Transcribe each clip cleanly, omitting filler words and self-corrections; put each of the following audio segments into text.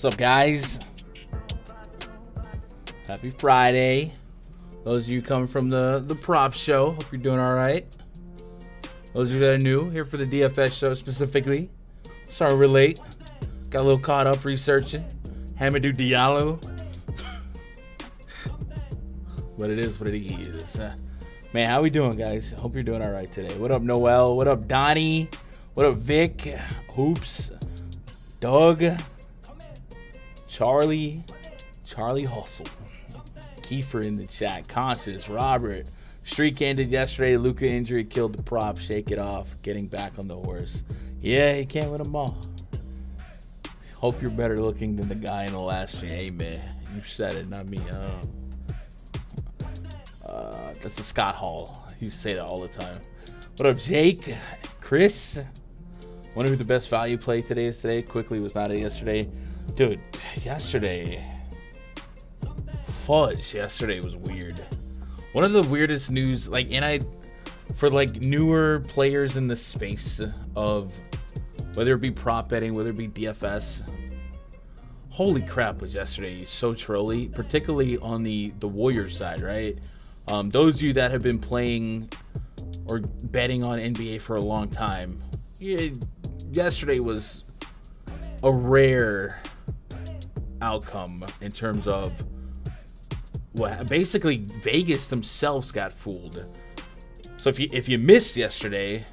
up, guys? Happy Friday. Those of you coming from the prop show, hope you're doing all right. Those of you that are new here for the DFS show specifically, sorry we're late. Got a little caught up researching Hamidou Diallo. But it is what it is. Man, how we doing, guys? Hope you're doing all right today. What up, Noel? What up, Donnie? What up, Vic? Hoops? Doug? Charlie Hustle? Kiefer in the chat. Conscious. Robert. Streak ended yesterday. Luka injury killed the prop. Shake it off. Getting back on the horse. Yeah, he can't win them all. Hope you're better looking than the guy in the last stream. Hey, man. You said it, not me. That's the Scott Hall. He used to say that all the time. What up, Jake? Chris? Wonder who the best value play today is today. Quickly was not it yesterday. Dude, yesterday. Fudge. Yesterday was weird. One of the weirdest news, for newer players in the space of whether it be prop betting, whether it be DFS. Holy crap, was yesterday so trolly, particularly on the Warriors side, right? Those of you that have been playing or betting on NBA for a long time, yesterday was a rare outcome in terms of basically Vegas themselves got fooled. So if you missed yesterday,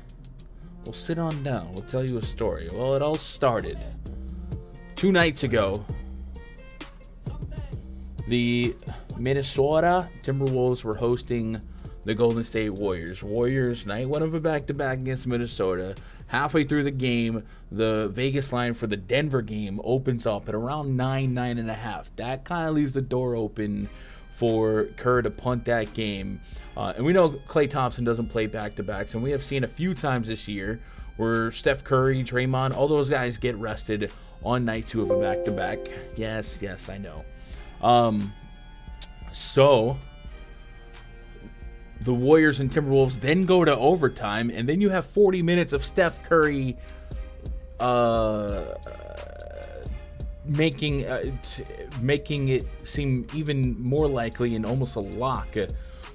we'll sit on down. We'll tell you a story. Well, it all started 2 nights ago. The Minnesota Timberwolves were hosting the Golden State Warriors. Warriors, night one of a back-to-back against Minnesota. Halfway through the game, the Vegas line for the Denver game opens up at around 9.5. That kind of leaves the door open for Kerr to punt that game. And we know Klay Thompson doesn't play back-to-backs, and we have seen a few times this year where Steph Curry, Draymond, all those guys get rested on night 2 of a back-to-back. Yes, I know. So the Warriors and Timberwolves then go to overtime, and then you have 40 minutes of Steph Curry making it seem even more likely and almost a lock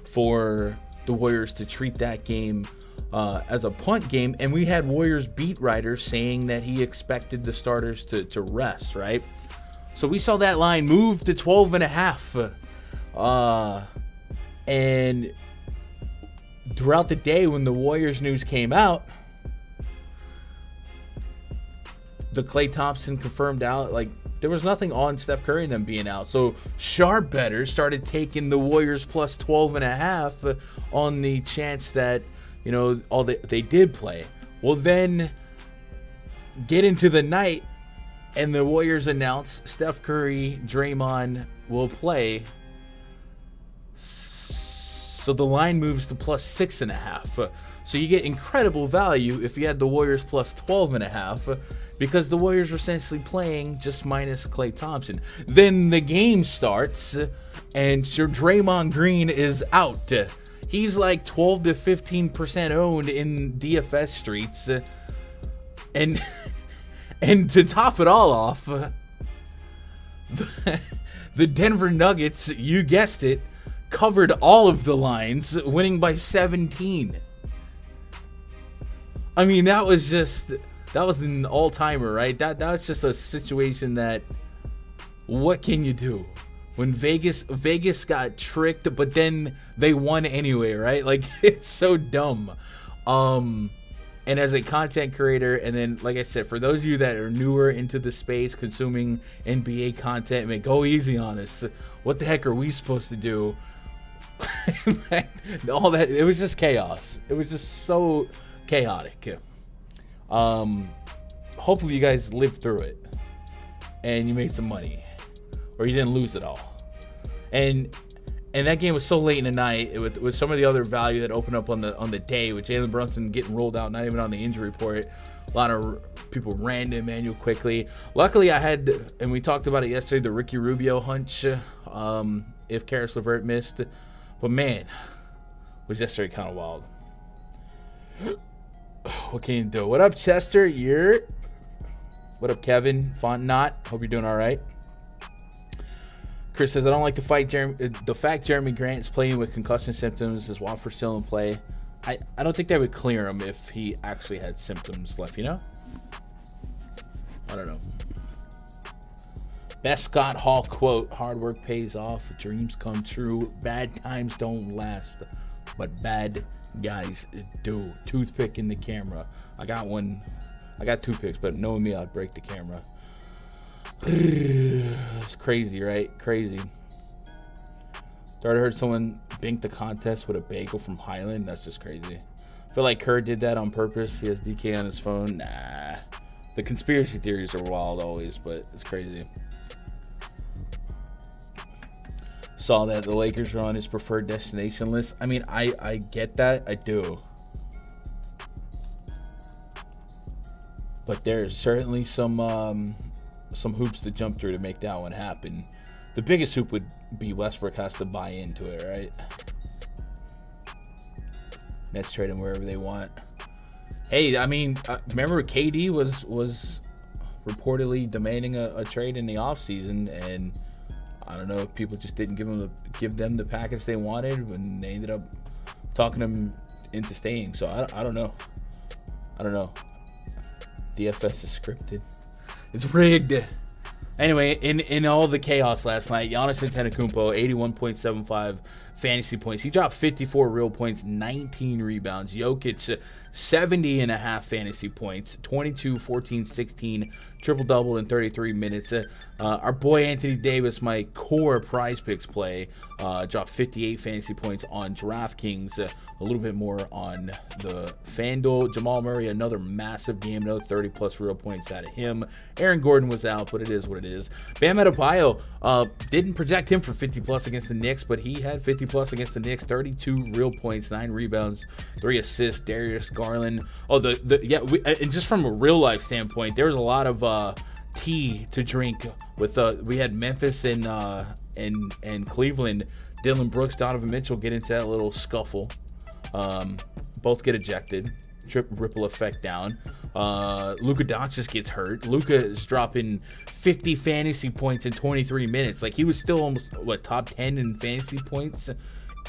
for the Warriors to treat that game as a punt game. And we had Warriors beat writers saying that he expected the starters to rest, right? So we saw that line move to 12.5. And throughout the day when the Warriors news came out, the Klay Thompson confirmed out, there was nothing on Steph Curry and them being out. So sharp bettors started taking the Warriors plus 12.5 on the chance that, they did play. Well, then get into the night, and the Warriors announce Steph Curry, Draymond will play. So the line moves to plus 6.5. So you get incredible value if you had the Warriors plus 12.5, because the Warriors are essentially playing just minus Klay Thompson. Then the game starts, and Draymond Green is out. He's like 12 to 15% owned in DFS streets. And to top it all off, the Denver Nuggets, you guessed it, covered all of the lines, winning by 17. I mean, that was an all-timer, right? That's just a situation that, what can you do? When Vegas got tricked, but then they won anyway, right? It's so dumb. And as a content creator, and then, like I said, for those of you that are newer into the space, consuming NBA content, go easy on us. What the heck are we supposed to do? All that, it was just chaos. It was just so chaotic. Hopefully you guys lived through it, and you made some money, or you didn't lose it all. And that game was so late in the night, with some of the other value that opened up on the day, with Jalen Brunson getting rolled out, not even on the injury report. A lot of people ran to Emmanuel quickly. Luckily, I had, and we talked about it yesterday, the Ricky Rubio hunch, if Karis LeVert missed. But man, was yesterday kind of wild. What can you do? What up, Chester? What up, Kevin? Fontenot. Hope you're doing all right. Chris says, I don't like the fact Jeremy Grant is playing with concussion symptoms. Is Watford still in play? I don't think they would clear him if he actually had symptoms left, you know? I don't know. Best Scott Hall quote, hard work pays off, dreams come true, bad times don't last, but bad guys do. Toothpick in the camera. I got toothpicks, but knowing me, I'd break the camera. It's crazy, right? Crazy. Started heard someone bink the contest with a bagel from Highland. That's just crazy. I feel like Kerr did that on purpose. He has DK on his phone. Nah. The conspiracy theories are wild always, but it's crazy. Saw that the Lakers are on his preferred destination list. I mean, I get that. I do. But there's certainly some hoops to jump through to make that one happen. The biggest hoop would be Westbrook has to buy into it, right? Nets trade him wherever they want. Hey, I mean, remember KD was reportedly demanding a trade in the offseason, and I don't know if people just didn't give them the package they wanted when they ended up talking them into staying. So I don't know. DFS is scripted. It's rigged. Anyway, in all the chaos last night, Giannis Antetokounmpo, 81.75 fantasy points. He dropped 54 real points, 19 rebounds. Jokic, 70.5 fantasy points, 22, 14, 16, triple-double in 33 minutes. Our boy Anthony Davis, my core PrizePicks play, dropped 58 fantasy points on DraftKings, a little bit more on the FanDuel. Jamal Murray, another massive game, another 30-plus real points out of him. Aaron Gordon was out, but it is what it is. Bam Adebayo, didn't project him for 50-plus against the Knicks, but he had 50-plus against the Knicks, 32 real points, 9 rebounds, 3 assists. Darius Garland. Oh, and just from a real-life standpoint, there was a lot of tea to drink with we had Memphis and Cleveland. Dylan Brooks, Donovan Mitchell get into that little scuffle. Both get ejected. Ripple effect down. Luka Doncic gets hurt. Luka is dropping 50 fantasy points in 23 minutes. Like, he was still almost top 10 in fantasy points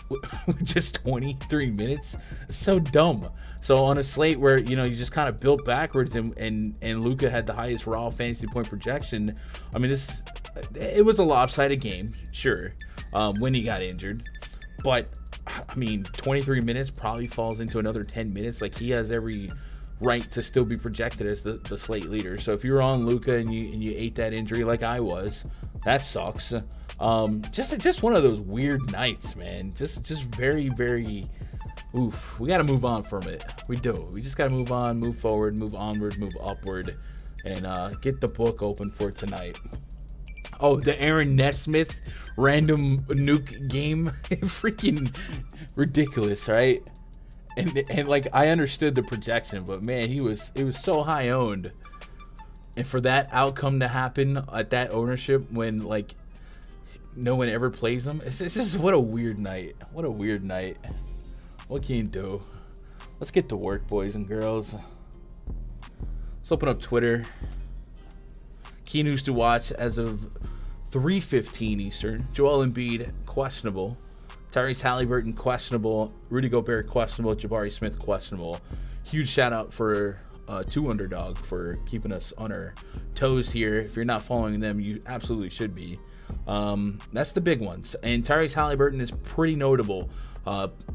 with just 23 minutes. So dumb. So on a slate where, you just kind of built backwards and Luka had the highest raw fantasy point projection, I mean, it was a lopsided game, sure, when he got injured. But, I mean, 23 minutes probably falls into another 10 minutes. Like, he has every right to still be projected as the slate leader. So if you're on Luka and you ate that injury like I was, that sucks. Just one of those weird nights, man. Just very, very oof. We got to move on from it. We do. We just got to move on, move forward, move onward, move upward, and get the book open for tonight. Oh, the Aaron Nesmith random nuke game. Freaking ridiculous, right? And like, I understood the projection, but man, it was so high owned. And for that outcome to happen at that ownership when, like, no one ever plays him, it's just what a weird night. What a weird night. What can you do? Let's get to work, boys and girls. Let's open up Twitter. Key news to watch as of 3:15 Eastern. Joel Embiid, questionable. Tyrese Halliburton, questionable. Rudy Gobert, questionable. Jabari Smith, questionable. Huge shout out for to Underdog for keeping us on our toes here. If you're not following them, you absolutely should be. That's the big ones. And Tyrese Halliburton is pretty notable.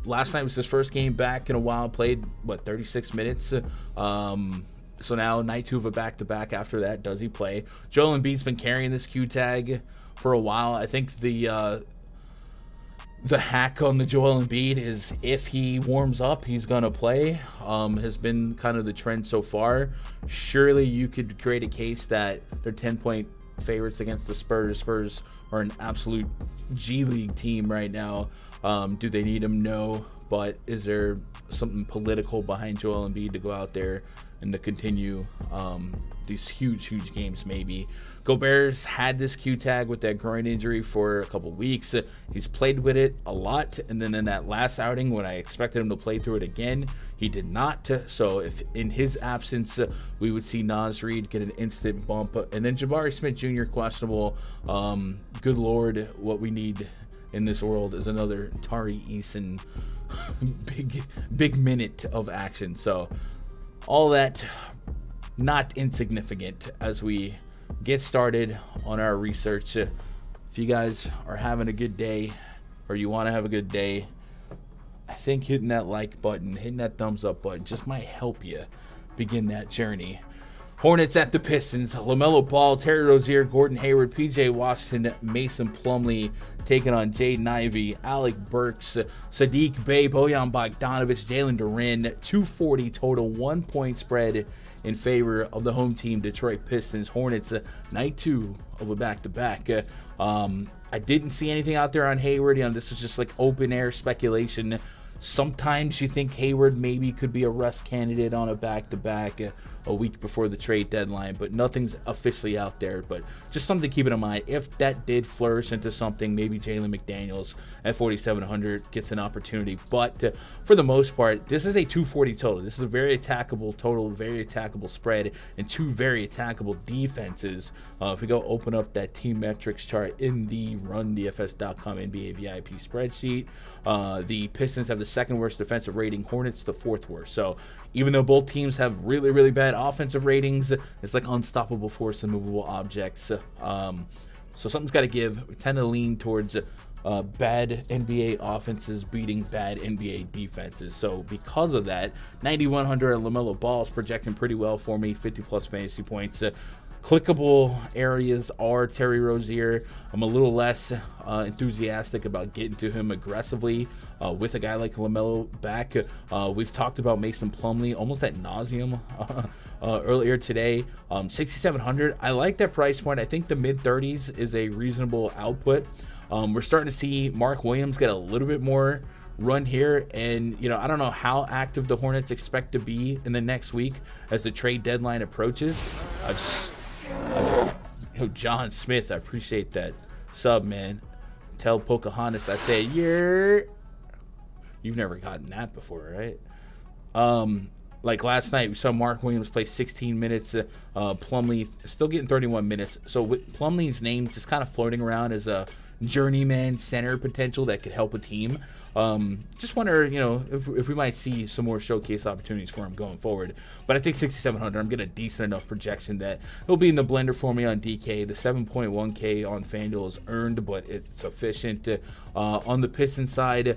Last night was his first game back in a while. Played, 36 minutes. So now night 2 of a back-to-back after that. Does he play? Joel Embiid's been carrying this Q tag for a while. I think the hack on the Joel Embiid is if he warms up, he's going to play. Has been kind of the trend so far. Surely you could create a case that they're 10-point favorites against the Spurs. Spurs are an absolute G League team right now. Do they need him? No. But is there something political behind Joel Embiid to go out there and to continue these huge games? Maybe. Gobert's had this Q tag with that groin injury for a couple weeks. He's played with it a lot, and then in that last outing when I expected him to play through it again, he did not. So if in his absence, we would see Naz Reid get an instant bump. And then Jabari Smith Jr. questionable. Good Lord, what we need in this world is another Tari Eason big minute of action. So all that not insignificant as we get started on our research. If you guys are having a good day or you want to have a good day, I think hitting that like button, hitting that thumbs up button just might help you begin that journey. Hornets at the Pistons. LaMelo Ball, Terry Rozier, Gordon Hayward, PJ Washington, Mason Plumlee taking on Jaden Ivey, Alec Burks, Sadiq Bey, Bojan Bogdanovic, Jalen Duren. 240 total, 1 point spread in favor of the home team, Detroit Pistons. Hornets, night 2 of a back-to-back. I didn't see anything out there on Hayward. This is just like open air speculation. Sometimes you think Hayward maybe could be a rest candidate on a back-to-back a week before the trade deadline, but nothing's officially out there. But just something to keep in mind. If that did flourish into something, maybe Jalen McDaniels at 4,700 gets an opportunity. But for the most part, this is a 240 total. This is a very attackable total, very attackable spread, and two very attackable defenses. If we go open up that team metrics chart in the RunDFS.com NBA VIP spreadsheet, the Pistons have the second worst defensive rating, Hornets the fourth worst. So even though both teams have really, really bad offensive ratings, it's like unstoppable force and movable objects. So something's got to give. We tend to lean towards bad NBA offenses beating bad NBA defenses. So because of that, 9,100 and LaMelo Ball is projecting pretty well for me, 50-plus fantasy points. Clickable areas are Terry Rozier. I'm a little less enthusiastic about getting to him aggressively with a guy like LaMelo back. We've talked about Mason Plumlee almost ad nauseum earlier today. 6,700. I like that price point. I think the mid-30s is a reasonable output. We're starting to see Mark Williams get a little bit more run here, and I don't know how active the Hornets expect to be in the next week as the trade deadline approaches. John Smith, I appreciate that sub, man. Tell Pocahontas I said, you've never gotten that before, right? Like last night, we saw Mark Williams play 16 minutes. Plumlee still getting 31 minutes. So with Plumlee's name just kind of floating around as a journeyman center potential that could help a team. Just wonder, if we might see some more showcase opportunities for him going forward. But I think 6,700, I'm getting a decent enough projection that he'll be in the blender for me on DK. The 7.1K on FanDuel is earned, but it's efficient. On the Pistons side,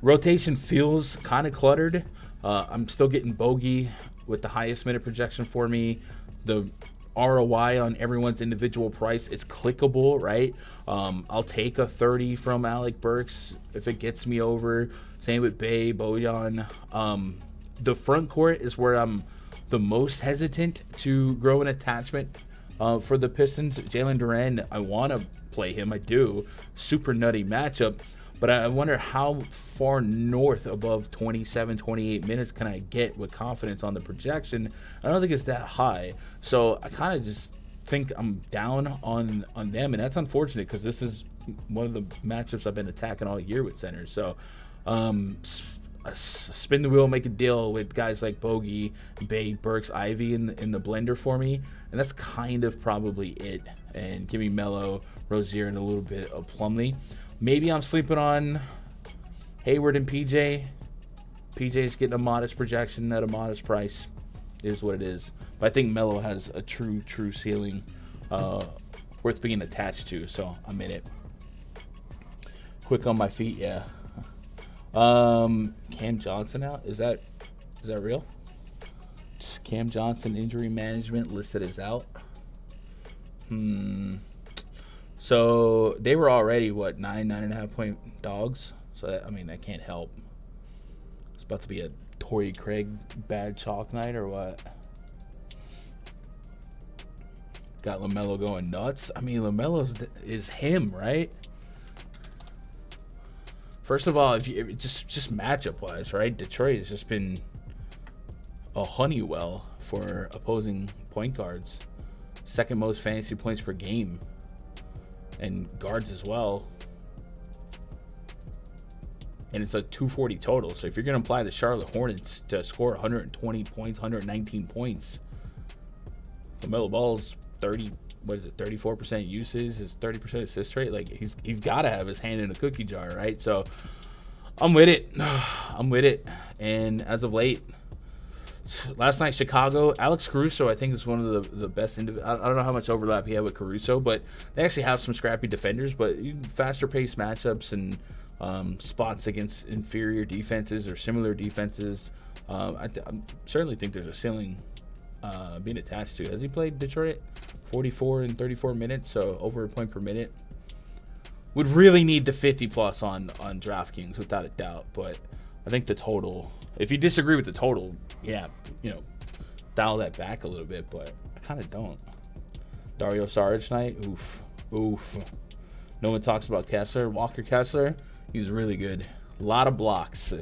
rotation feels kind of cluttered. I'm still getting Bogey with the highest minute projection for me. The ROI on everyone's individual price, it's clickable, right? I'll take a 30 from Alec Burks if it gets me over. Same with Bey, Bojan. The front court is where I'm the most hesitant to grow an attachment for the Pistons. Jalen Duren, I want to play him. I do. Super nutty matchup. But I wonder how far north above 27, 28 minutes can I get with confidence on the projection. I don't think it's that high. So I kind of just think I'm down on them. And that's unfortunate because this is one of the matchups I've been attacking all year with centers. So spin the wheel, make a deal with guys like Bogey, Bey, Burks, Ivy in the blender for me. And that's kind of probably it. And give me Melo, Rozier, and a little bit of Plumlee. Maybe I'm sleeping on Hayward and PJ. PJ's getting a modest projection at a modest price. Is what it is. But I think Melo has a true ceiling worth being attached to. So I'm in it. Quick on my feet, yeah. Cam Johnson out? Is that real? Cam Johnson injury management listed as out. So they were already, 9.5 point dogs. So, that can't help. It's about to be a Torrey Craig bad chalk night or what? Got LaMelo going nuts. LaMelo is him, right? First of all, if you just matchup-wise, right? Detroit has just been a honey well for opposing point guards. second most fantasy points per game, and guards as well. And it's a 240 total. So if you're going to apply the Charlotte Hornets to score 120 points, 119 points, LaMelo Ball's 34% usage, his 30% assist rate. Like he's got to have his hand in a cookie jar, right? So I'm with it. I'm with it. And as of late, last night, Chicago, Alex Caruso, I think, is one of the best. I don't know how much overlap he had with Caruso, but they actually have some scrappy defenders, but faster paced matchups and spots against inferior defenses or similar defenses. I certainly think there's a ceiling being attached to. Has he played Detroit? 44 and 34 minutes, so over a point per minute. Would really need the 50 plus on DraftKings without a doubt, but I think the total, if you disagree with the total, yeah, dial that back a little bit, but I kind of don't. Dario Saric tonight, oof. No one talks about Kessler. Walker Kessler, he's really good. A lot of blocks.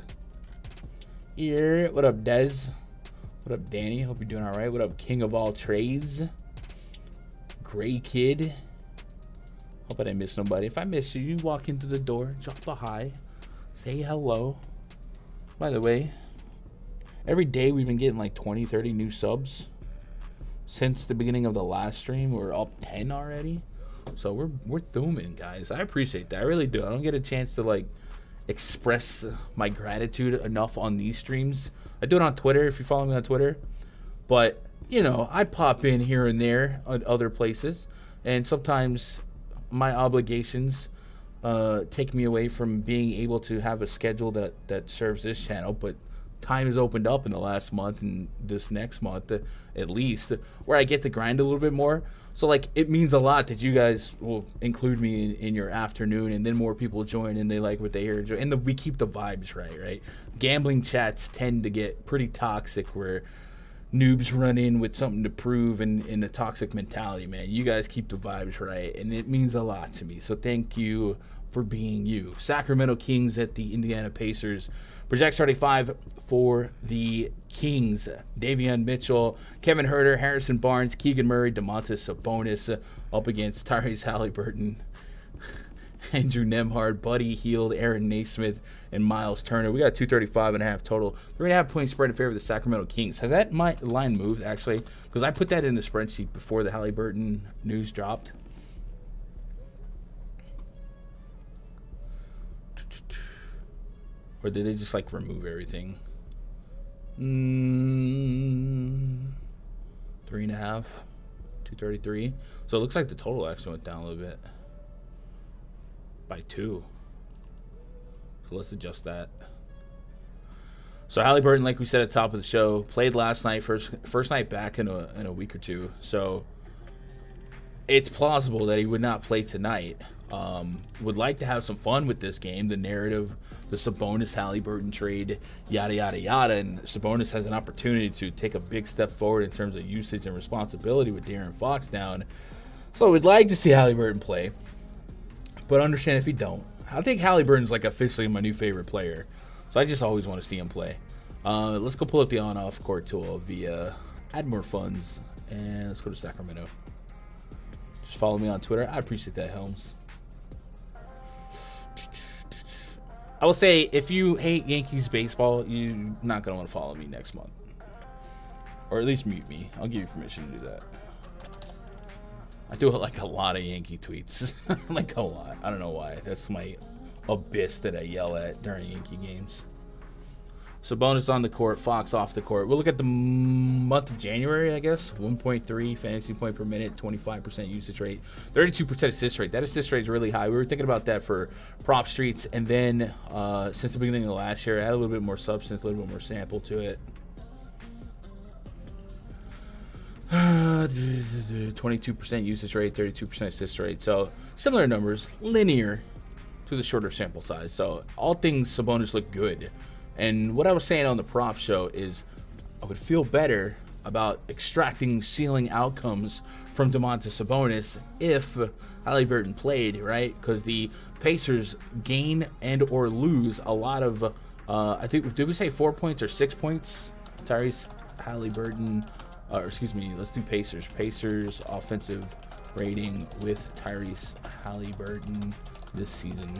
Yeah, what up, Dez? What up, Danny? Hope you're doing all right. What up, King of all trades? Gray Kid. Hope I didn't miss nobody. If I miss you, you walk into the door, drop a hi, say hello. By the way, every day we've been getting like 20, 30 new subs. Since the beginning of the last stream, we're up 10 already. So we're thumbing, guys. I appreciate that. I really do. I don't get a chance to like express my gratitude enough on these streams. I do it on Twitter if you follow me on Twitter. But, I pop in here and there on other places. And sometimes my obligations take me away from being able to have a schedule that serves this channel. But time has opened up in the last month and this next month at least, where I get to grind a little bit more. So like it means a lot that you guys will include me in your afternoon, and then more people join and they like what they hear, and we keep the vibes right. Gambling chats tend to get pretty toxic where noobs run in with something to prove and in a toxic mentality, man. You guys keep the vibes right, and it means a lot to me. So thank you for being you. Sacramento Kings at the Indiana Pacers. Project starting 5 for the Kings. Davion Mitchell, Kevin Huerter, Harrison Barnes, Keegan Murray, Domantas Sabonis up against Tyrese Halliburton, Andrew Nembhard, Buddy Hield, Aaron Naismith, and Miles Turner. We got 235.5 total. 3.5 point spread in favor of the Sacramento Kings. Has that line moved, actually? Because I put that in the spreadsheet before the Halliburton news dropped. Or did they just like remove everything? 3.5, 233. So it looks like the total actually went down a little bit by 2. So let's adjust that. So Halliburton, like we said at the top of the show, played last night, first night back in a week or two. So it's plausible that he would not play tonight. Would like to have some fun with this game, the narrative, the Sabonis Halliburton trade, yada yada yada, and Sabonis has an opportunity to take a big step forward in terms of usage and responsibility with De'Aaron Fox down. So we'd like to see Halliburton play, but understand if he don't. I think Halliburton's like officially my new favorite player, so I just always want to see him play. Let's go pull up the on-off court tool via add more funds, and let's go to Sacramento. Just follow me on Twitter. I appreciate that, Helms. I will say, if you hate Yankees baseball, you're not going to want to follow me next month. Or at least mute me. I'll give you permission to do that. I do like a lot of Yankee tweets. Like a lot. I don't know why. That's my abyss that I yell at during Yankee games. Sabonis on the court, Fox off the court. We'll look at the month of January, I guess. 1.3 fantasy point per minute, 25% usage rate, 32% assist rate. That assist rate is really high. We were thinking about that for prop streets, and then since the beginning of last year, I had a little bit more substance, a little bit more sample to it. 22% usage rate, 32% assist rate. So similar numbers, linear to the shorter sample size. So all things Sabonis look good. And what I was saying on the prop show is I would feel better about extracting ceiling outcomes from Domantas Sabonis if Halliburton played, right? Because the Pacers gain and or lose a lot of, I think, did we say 4 points or 6 points? Tyrese Halliburton Let's do Pacers. Pacers offensive rating with Tyrese Halliburton this season.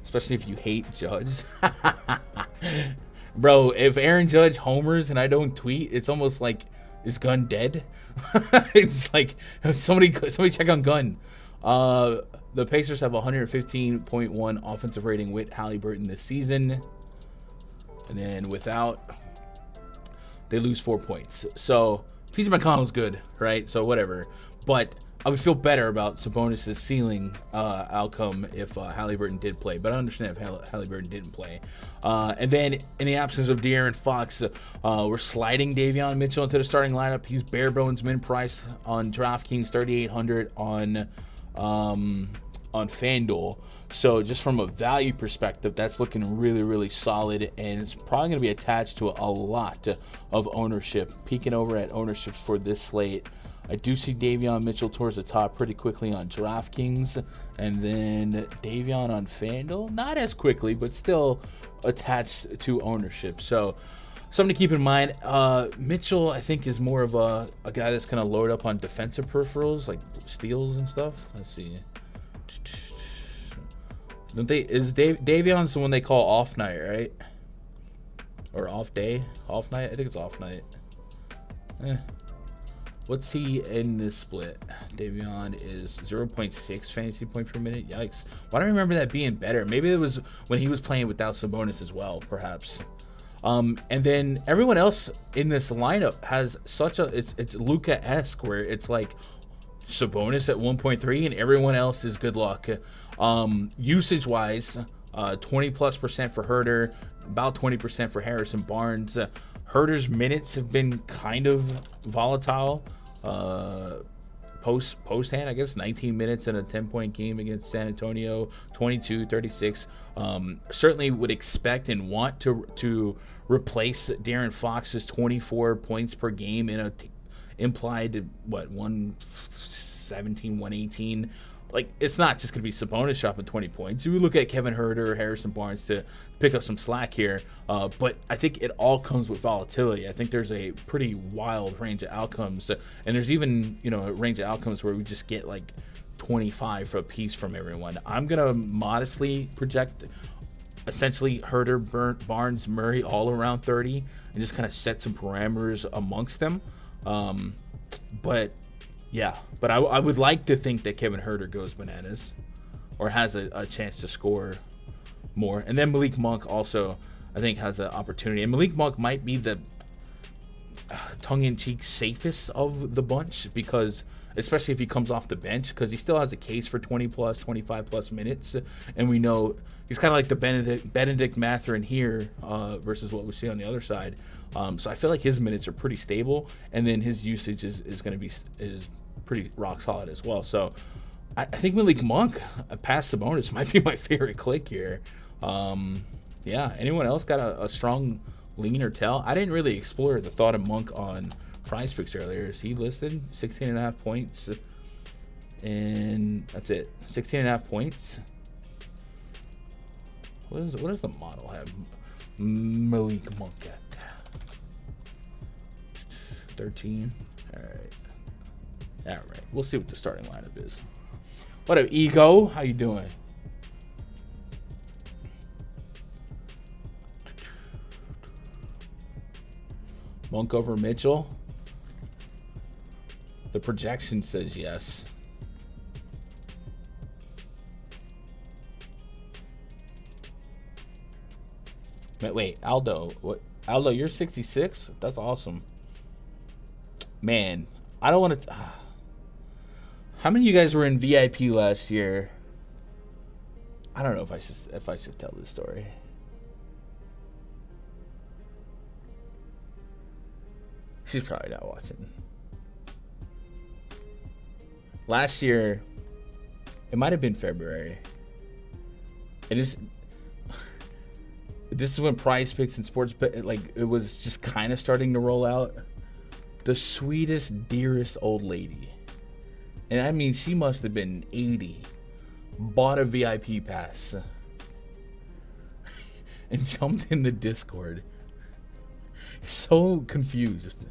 Especially if you hate Judge. Bro, if Aaron Judge homers and I don't tweet, it's almost like, is Gunn dead? It's like, somebody check on Gunn. The Pacers have 115.1 offensive rating with Halliburton this season. And then without, they lose 4 points. So, TJ McConnell's good, right? So, whatever. But I would feel better about Sabonis' ceiling outcome if Halliburton did play. But I understand if Halliburton didn't play. And then, in the absence of De'Aaron Fox, we're sliding Davion Mitchell into the starting lineup. He's bare bones min price on DraftKings, 3,800 on FanDuel. So just from a value perspective, that's looking really, really solid, and it's probably going to be attached to a lot of ownership. Peeking over at ownership for this slate, I do see Davion Mitchell towards the top pretty quickly on DraftKings, and then Davion on FanDuel, not as quickly, but still attached to ownership. So something to keep in mind. Mitchell, I think, is more of a guy that's going to load up on defensive peripherals, like steals and stuff. Let's see. Davion's the one they call off night, right? Or off day? Off night? I think it's off night. What's he in this split? Davion is 0.6 fantasy point per minute. Yikes. Why do I remember that being better? Maybe it was when he was playing without Sabonis as well, perhaps. And then everyone else in this lineup has such a... It's Luka-esque, where it's like Sabonis at 1.3 and everyone else is good luck. Usage-wise, 20+% for Herter, about 20% for Harrison Barnes. Herter's minutes have been kind of volatile. Post-hand, I guess, 19 minutes in a 10-point game against San Antonio, 22, 36. Certainly would expect and want to replace De'Aaron Fox's 24 points per game in a implied, 117, 118. Like, it's not just going to be Sabonis dropping 20 points. You look at Kevin Huerter or Harrison Barnes to pick up some slack here. But I think it all comes with volatility. I think there's a pretty wild range of outcomes. And there's even, a range of outcomes where we just get like 25 for a piece from everyone. I'm going to modestly project essentially Huerter, Barnes, Murray all around 30 and just kind of set some parameters amongst them. But I would like to think that Kevin Huerter goes bananas or has a chance to score more. And then Malik Monk also, I think, has an opportunity. And Malik Monk might be the tongue-in-cheek safest of the bunch, because especially if he comes off the bench, because he still has a case for 20+, 25+ minutes. And we know he's kind of like the Benedict Mathurin here versus what we see on the other side. So I feel like his minutes are pretty stable, and then his usage is going to be pretty rock solid as well. So I think Malik Monk past Sabonis might be my favorite click here. Anyone else got a strong lean or tell? I didn't really explore the thought of Monk on PrizePicks earlier. Is he listed 16.5 points? And that's it. 16.5 points. What does the model have Malik Monk at? 13. All right. We'll see what the starting lineup is. What up, Ego? How you doing? Monk over Mitchell. The projection says yes. Wait, Aldo. What? Aldo, you're 66? That's awesome. Man, I don't want to... How many of you guys were in VIP last year? I don't know if I should tell this story. She's probably not watching. Last year, it might have been February. This is when PrizePicks and sports bet, like, it was just kind of starting to roll out. The sweetest, dearest old lady, and I mean, she must have been 80, bought a VIP pass and jumped in the Discord. So confused.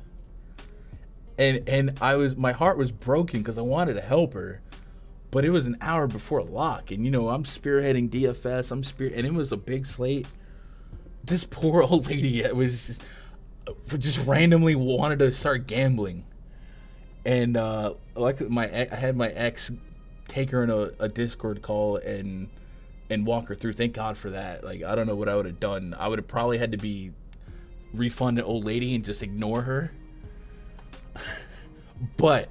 And my heart was broken because I wanted to help her, but it was an hour before lock, and I'm spearheading DFS. And it was a big slate. This poor old lady was just randomly wanted to start gambling, and I had my ex take her in a Discord call and walk her through. Thank God for that. Like, I don't know what I would have done. I would have probably had to be refund an old lady and just ignore her. But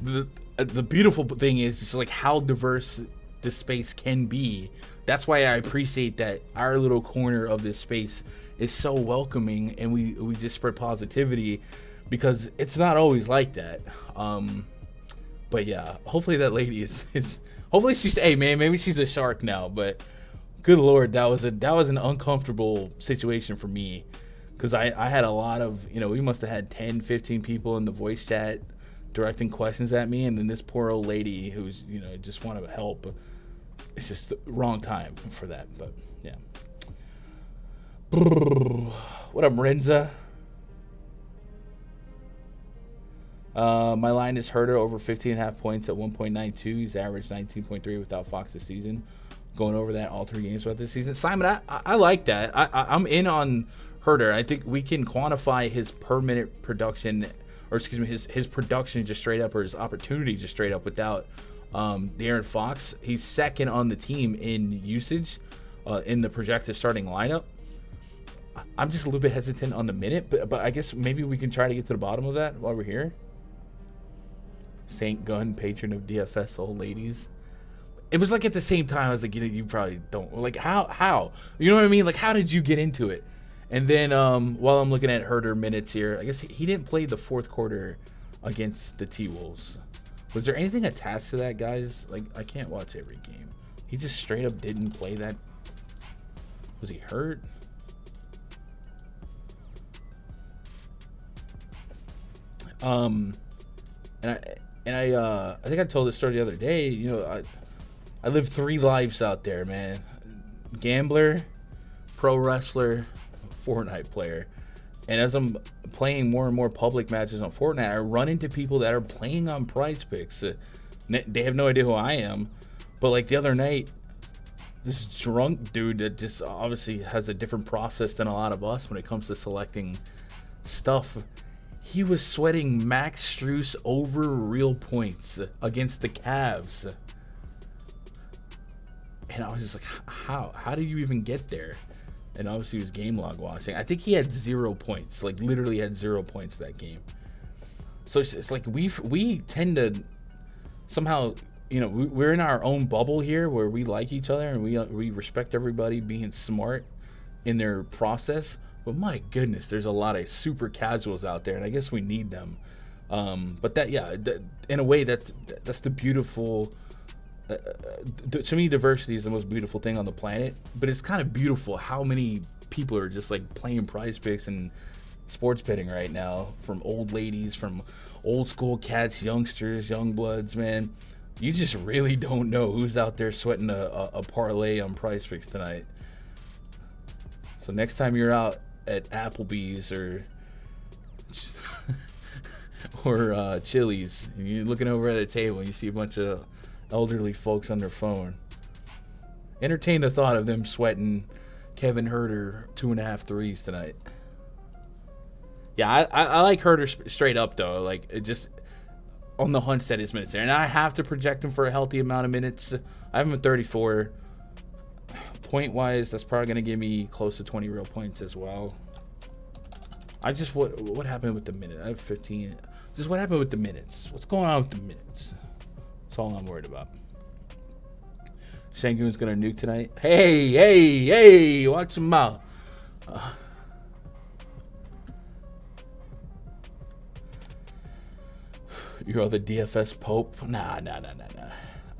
the beautiful thing is just like how diverse this space can be. That's why I appreciate that our little corner of this space is so welcoming, and we just spread positivity, because it's not always like that. But yeah, hopefully that lady is hopefully she's, hey man, maybe she's a shark now, but good Lord, that was an uncomfortable situation for me, because I had a lot of, we must have had 10, 15 people in the voice chat directing questions at me, and then this poor old lady who's, just wanted to help. It's just the wrong time for that, but yeah. What up, Renza? My line is Herter over 15.5 points at 1.92. He's averaged 19.3 without Fox this season. Going over that all 3 games throughout this season. Simon, I like that. I'm in on Herter. I think we can quantify his per minute production, or excuse me, his production just straight up, or his opportunity just straight up without De'Aaron Fox. He's second on the team in usage in the projected starting lineup. I'm just a little bit hesitant on the minute, but I guess maybe we can try to get to the bottom of that while we're here. Saint Gunn, patron of DFS old ladies. It was like at the same time I was like, you probably don't, like, how you know what I mean, like, how did you get into it? And then while I'm looking at Herter minutes here, I guess he didn't play the fourth quarter against the T-Wolves. Was there anything attached to that, guys? Like, I can't watch every game. He just straight up didn't play that. Was he hurt? And I think I told this story the other day. I live 3 lives out there, man. Gambler, pro wrestler, Fortnite player. And as I'm playing more and more public matches on Fortnite, I run into people that are playing on PrizePicks. They have no idea who I am. But like the other night, this drunk dude that just obviously has a different process than a lot of us when it comes to selecting stuff, he was sweating Max Strus over real points against the Cavs. And I was just like, how do you even get there? And obviously he was game log watching. I think he had 0 points, like literally had 0 points that game. So it's like we tend to somehow, we're in our own bubble here where we like each other and we respect everybody being smart in their process. But my goodness, there's a lot of super casuals out there, and I guess we need them. But in a way, that's the beautiful. To me, diversity is the most beautiful thing on the planet. But it's kind of beautiful how many people are just like playing PrizePicks and sports betting right now. From old ladies, from old school cats, youngsters, young bloods, man. You just really don't know who's out there sweating a parlay on PrizePicks tonight. So next time you're out at Applebee's or Chili's, and you're looking over at a table and you see a bunch of elderly folks on their phone, entertain the thought of them sweating Kevin Herter 2.5 threes tonight. Yeah, I like Herter straight up though. Like, it just on the hunch that his minutes there, and I have to project him for a healthy amount of minutes. I have him at 34. Point wise, that's probably going to give me close to 20 real points as well. What happened with the minute? I have 15. Just what happened with the minutes? What's going on with the minutes? That's all I'm worried about. Shangoon's going to nuke tonight. Hey, watch him out. You're the DFS Pope? Nah.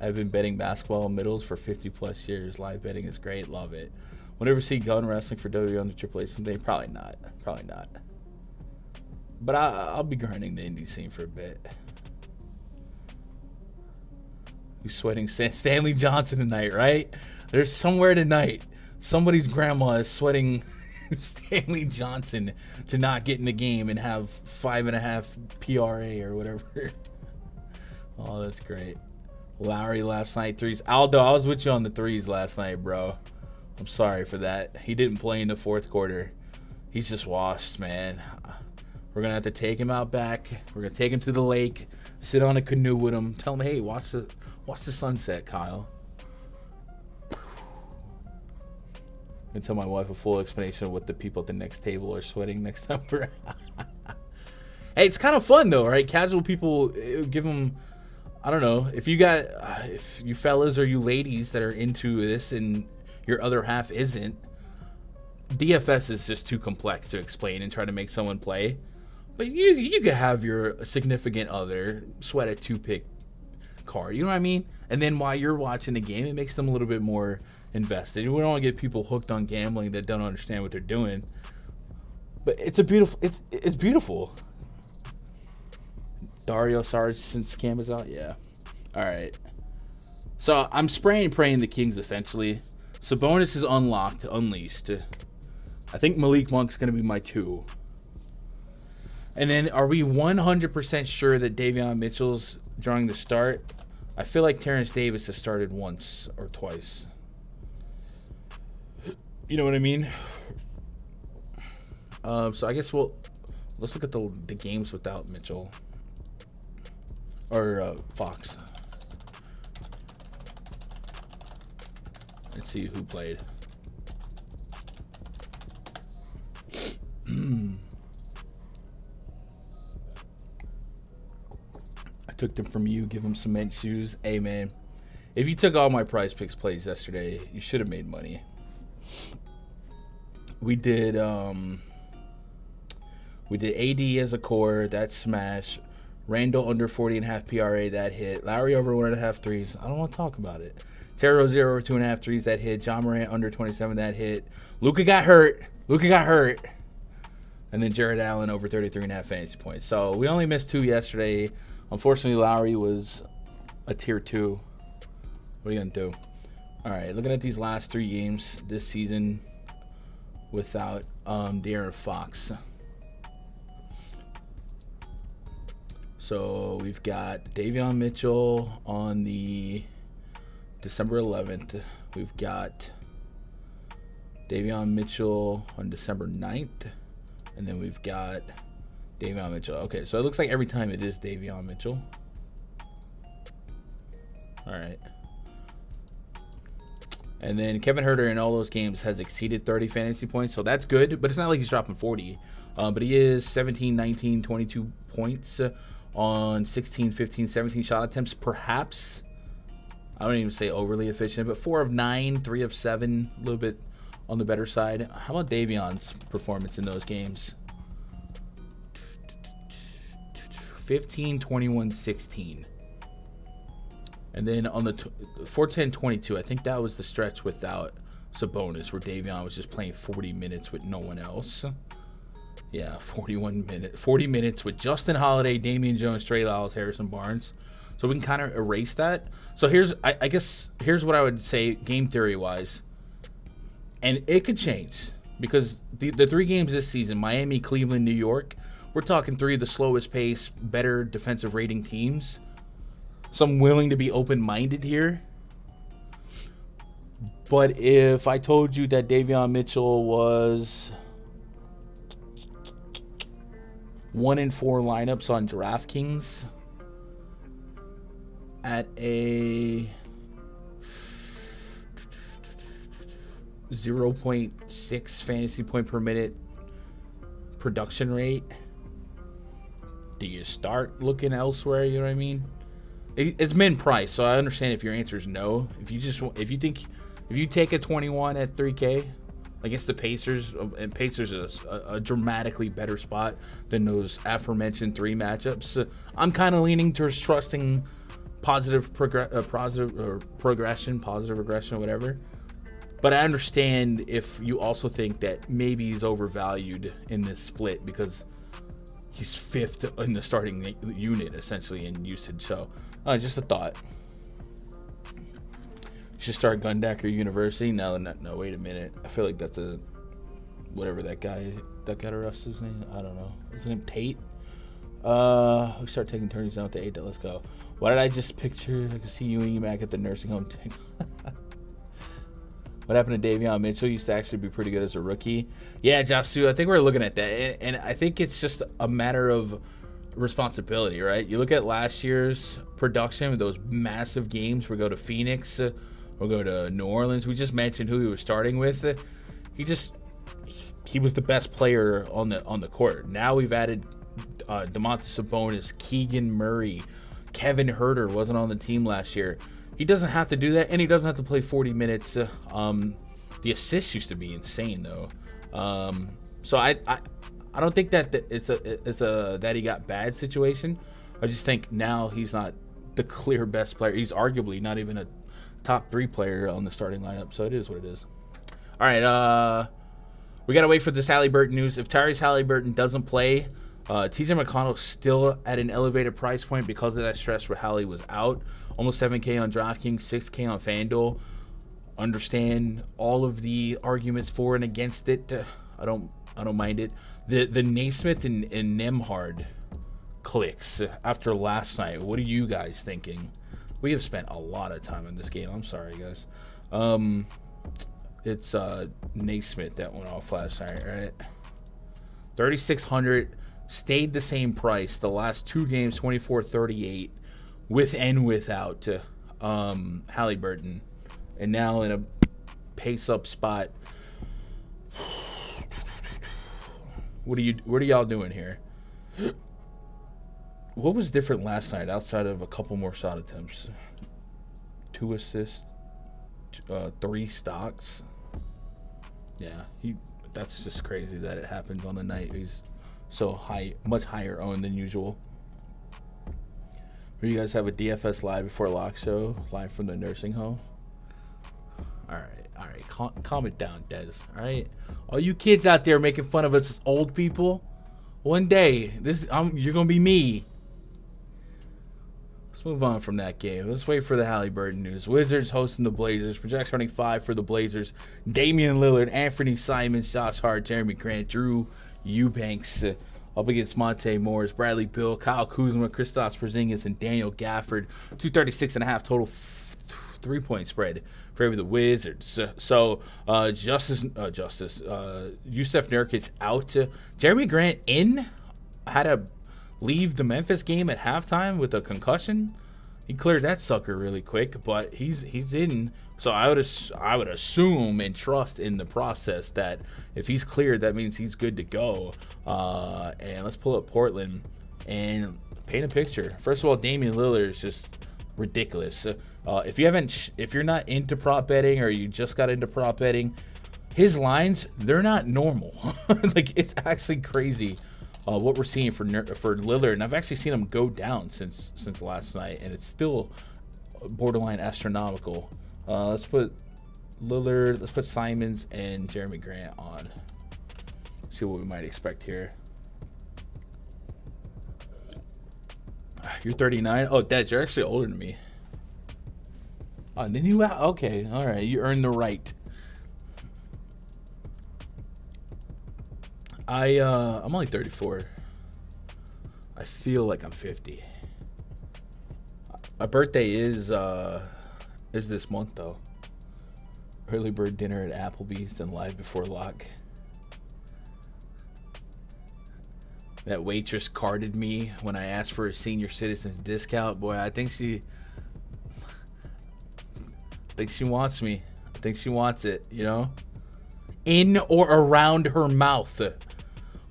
I've been betting basketball middles for 50 plus years. Live betting is great. Love it. Will never see Gunn wrestling for WWE on the Triple H someday? Probably not. But I'll be grinding the indie scene for a bit. Who's sweating Stanley Johnson tonight, right? There's somewhere tonight. Somebody's grandma is sweating Stanley Johnson to not get in the game and have 5.5 PRA or whatever. Oh, that's great. Lowry last night, threes. Aldo, I was with you on the threes last night, bro. I'm sorry for that. He didn't play in the fourth quarter. He's just washed, man. We're going to have to take him out back. We're going to take him to the lake, sit on a canoe with him, tell him, hey, watch the sunset, Kyle. And tell my wife a full explanation of what the people at the next table are sweating next time we're Hey, it's kind of fun, though, right? Casual people, give them, I don't know, if you fellas or you ladies that are into this and your other half isn't, DFS is just too complex to explain and try to make someone play. But you could have your significant other sweat a 2-pick card, you know what I mean? And then while you're watching the game, it makes them a little bit more invested. We don't want to get people hooked on gambling that don't understand what they're doing. But it's beautiful. Dario Saric since Cam is out, yeah. All right. So I'm spraying and praying the Kings essentially. Sabonis is unlocked, unleashed. I think Malik Monk's going to be my 2. And then are we 100% sure that Davion Mitchell's drawing the start? I feel like Terrence Davis has started once or twice. You know what I mean? So I guess let's look at the games without Mitchell. Or Fox. Let's see who played. I took them from you, give them cement shoes. Hey, man, if you took all my PrizePicks plays yesterday, you should have made money. We did AD as a core, that smash. Randall under 40.5 PRA, that hit. Lowry over 1.5 threes. I don't want to talk about it. Terry Rozier over 2.5 threes, that hit. John Morant under 27, that hit. Luka got hurt. And then Jared Allen over 33.5 fantasy points. So we only missed 2 yesterday. Unfortunately, Lowry was a tier 2. What are you going to do? All right, looking at these last 3 games this season without De'Aaron Fox. So we've got Davion Mitchell on the December 11th. We've got Davion Mitchell on December 9th. And then we've got Davion Mitchell. Okay, so it looks like every time it is Davion Mitchell. All right. And then Kevin Huerter in all those games has exceeded 30 fantasy points, so that's good. But it's not like he's dropping 40. But he is 17, 19, 22 points on 16, 15, 17 shot attempts, perhaps. I don't even say overly efficient, but 4 of 9, 3 of 7, a little bit on the better side. How about Davion's performance in those games? 15, 21, 16. And then on the 4-10, 22, I think that was the stretch without Sabonis, where Davion was just playing 40 minutes with no one else. Yeah, 40 minutes with Justin Holiday, Damian Jones, Trey Lyles, Harrison Barnes. So we can kind of erase that. So I guess here's what I would say game theory wise. And it could change because the 3 games this season, Miami, Cleveland, New York, we're talking 3 of the slowest pace, better defensive rating teams. So I'm willing to be open-minded here. But if I told you that Davion Mitchell was 1 in 4 lineups on DraftKings at a 0.6 fantasy point per minute production rate, do you start looking elsewhere? You know what I mean? It's min price, so I understand if your answer is no. If you take a 21 at 3K against the Pacers, and Pacers is a dramatically better spot than those aforementioned 3 matchups, I'm kind of leaning towards trusting positive regression, whatever. But I understand if you also think that maybe he's overvalued in this split because he's 5th in the starting unit essentially in usage. So just a thought. Should start Gundaker University. No, wait a minute. I feel like that's a whatever that guy that got arrested, his name, I don't know. His name Tate. We start taking turns down to 8. Let's go. Why did I just picture? I can see you and Emac at the nursing home. What happened to Davion Mitchell? Used to actually be pretty good as a rookie. Yeah, Jasu, I think we're looking at that. And I think it's just a matter of responsibility, right? You look at last year's production with those massive games. We go to Phoenix. We'll go to New Orleans. We just mentioned who he was starting with. He was the best player on the court. Now we've added Domantas Sabonis, Keegan Murray, Kevin Huerter wasn't on the team last year. He doesn't have to do that, and he doesn't have to play 40 minutes. The assists used to be insane, though. So I don't think that it's a that he got bad situation. I just think now he's not the clear best player. He's arguably not even a top 3 player on the starting lineup. So it is what it is. All right, we gotta wait for this Halliburton news. If Tyrese Halliburton doesn't play, TJ McConnell's still at an elevated price point because of that stress where Hallie was out. Almost 7K on DraftKings, 6K on FanDuel. Understand all of the arguments for and against it. I don't mind it. The Naismith and Nembhard clicks after last night. What are you guys thinking? We have spent a lot of time on this game. I'm sorry, guys. It's Naismith that went off last night, right? 3,600. Stayed the same price. The last 2 games, 24-38, with and without Halliburton, and now in a pace-up spot. What are y'all doing here? What was different last night outside of a couple more shot attempts? 2 assists, 3 stocks. Yeah, that's just crazy that it happened on the night. He's so high, much higher owned than usual. You guys have a DFS live before lock show, live from the nursing home. All right, calm it down, Des. All right, all you kids out there making fun of us as old people. One day, you're gonna be me. Let's move on from that game. Let's wait for the Halliburton news. Wizards hosting the Blazers. Projects running 5 for the Blazers. Damian Lillard, Anthony Simons, Josh Hart, Jeremy Grant, Drew Eubanks up against Monte Morris, Bradley Beal, Kyle Kuzma, Kristaps Porzingis, and Daniel Gafford. 236.5 total 3-point spread for the Wizards. So Jusuf Nurkic out. Jeremy Grant had to leave the Memphis game at halftime with a concussion. He cleared that sucker really quick, but he's in. So I would assume and trust in the process that if he's cleared, that means he's good to go. And let's pull up Portland and paint a picture. First of all, Damian Lillard is just ridiculous. If you're not into prop betting or you just got into prop betting, his lines, they're not normal. Like, it's actually crazy. What we're seeing for Lillard, and I've actually seen him go down since last night, and it's still borderline astronomical. Let's put Lillard, let's put Simons and Jeremy Grant on. See what we might expect here. You're 39. Oh, Dad, you're actually older than me. Oh, then you okay? All right, you earned the right. I'm only 34. I feel like I'm 50. My birthday is this month though. Early bird dinner at Applebee's, then live before lock. That waitress carded me when I asked for a senior citizens discount. Boy, I think she wants me. I think she wants it, you know? In or around her mouth.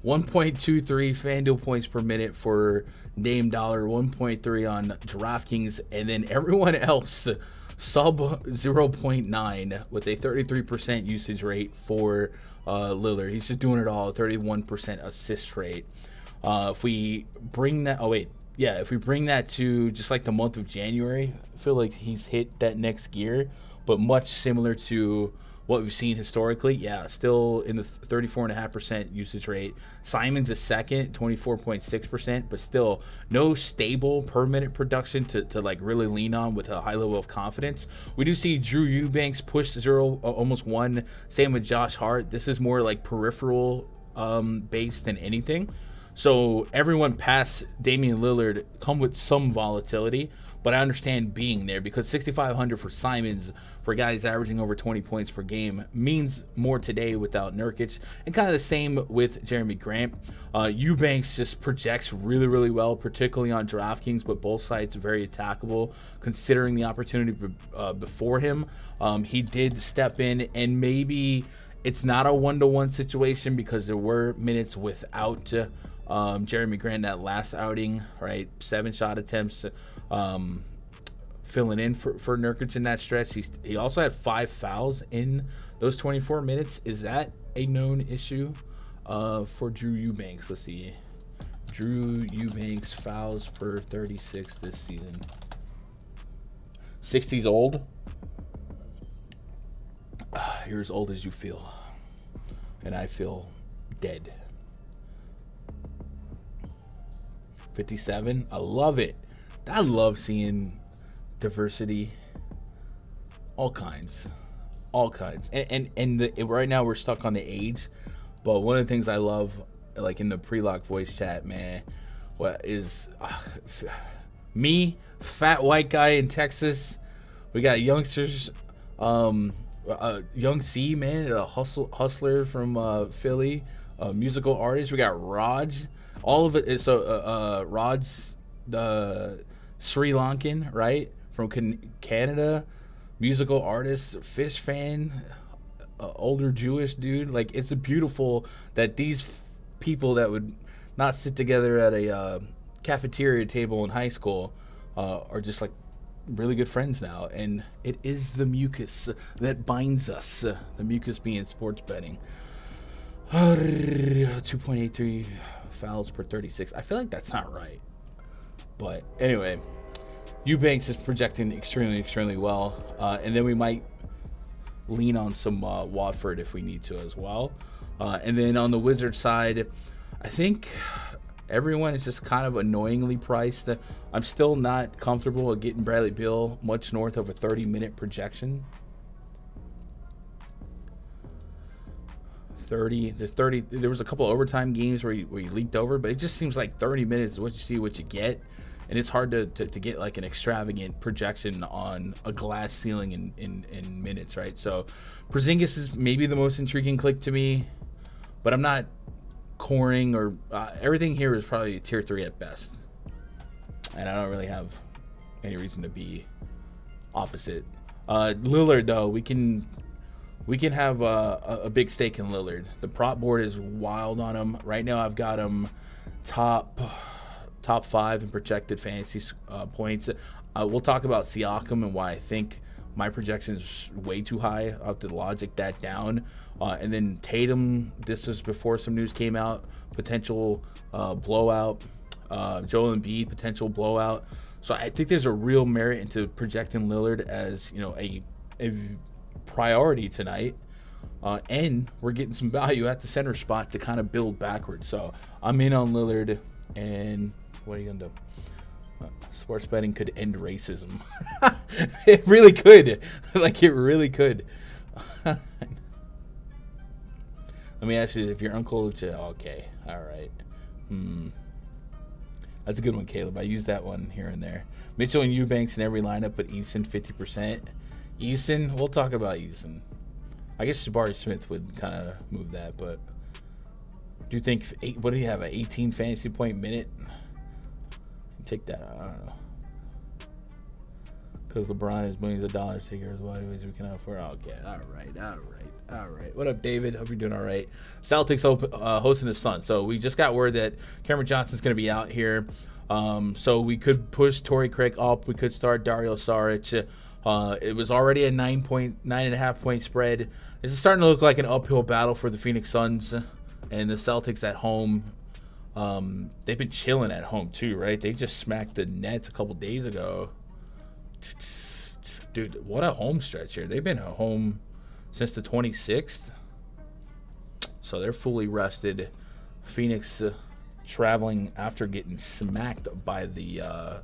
1.23 FanDuel points per minute for Dame Dollar, 1.3 on DraftKings, and then everyone else sub 0.9 with a 33% usage rate for Lillard. He's just doing it all, 31% assist rate. If we bring that, if we bring that to just like the month of January, I feel like he's hit that next gear, but much similar to what we've seen historically, yeah, still in the 34.5% usage rate. Simons is second, 24.6%, but still no stable per minute production to like really lean on with a high level of confidence. We do see Drew Eubanks push 0, almost 1. Same with Josh Hart. This is more like peripheral based than anything. So everyone past Damian Lillard come with some volatility, but I understand being there because 6,500 for Simons, for guys averaging over 20 points per game, means more today without Nurkic, and kind of the same with Jeremy Grant. Eubanks just projects really, really well, particularly on DraftKings, but both sites very attackable considering the opportunity before him. He did step in, and maybe it's not a 1-to-1 situation because there were minutes without Jeremy Grant that last outing, right? 7 shot attempts, filling in for Nurkic in that stretch. He also had 5 fouls in those 24 minutes. Is that a known issue for Drew Eubanks? Let's see. Drew Eubanks fouls per 36 this season. 60's old. You're as old as you feel. And I feel dead. 57. I love it. I love seeing diversity. All kinds. And right now we're stuck on the age. But one of the things I love, like in the pre-lock voice chat, man, what is me, fat white guy in Texas. We got youngsters, Young C, man, a hustler from Philly, a musical artist. We got Raj. All of it is so Raj, the Sri Lankan, right, from Canada, musical artist, fish fan, older Jewish dude. Like, it's a beautiful that these people that would not sit together at a cafeteria table in high school are just like really good friends now. And it is the mucus that binds us, the mucus being sports betting. 2.83 fouls per 36. I feel like that's not right, but anyway, Eubanks is projecting extremely well, and then we might lean on some Watford if we need to as well. And then on the Wizards side, I think everyone is just kind of annoyingly priced. I'm still not comfortable with getting Bradley Beal much north of a 30-minute projection. 30. There was a couple of overtime games where he leaked over, but it just seems like 30 minutes is what you see, what you get. And it's hard to get like an extravagant projection on a glass ceiling in minutes, right? So Porzingis is maybe the most intriguing click to me, but I'm not coring or everything here is probably a tier 3 at best. And I don't really have any reason to be opposite. Lillard, though, we can have a big stake in Lillard. The prop board is wild on him. Right now I've got him top 5 in projected fantasy points. We'll talk about Siakam and why I think my projection is way too high. I'll have to logic that down. And then Tatum, this was before some news came out, potential blowout. Joel Embiid, potential blowout. So I think there's a real merit into projecting Lillard as, you know, a priority tonight. And we're getting some value at the center spot to kind of build backwards. So I'm in on Lillard. And what are you going to do? Sports betting could end racism. It really could. Like, it really could. Let me ask you, if your uncle... Okay, all right. That's a good one, Caleb. I use that one here and there. Mitchell and Eubanks in every lineup, but Eason 50%. Eason, we'll talk about Eason. I guess Jabari Smith would kind of move that, but do you think, what do you have, an 18 fantasy point minute? Take that, I don't know. Because LeBron is millions of dollars to here as well. Anyways, we can afford. Okay, all right. What up, David? Hope you're doing all right. Celtics hosting the Suns. So we just got word that Cameron Johnson's going to be out here. So we could push Torrey Craig up. We could start Dario Saric. It was already a 9.5 point spread. This is starting to look like an uphill battle for the Phoenix Suns and the Celtics at home. They've been chilling at home too, right? They just smacked the Nets a couple days ago. Dude, what a home stretch here. They've been home since the 26th. So they're fully rested. Phoenix traveling after getting smacked by the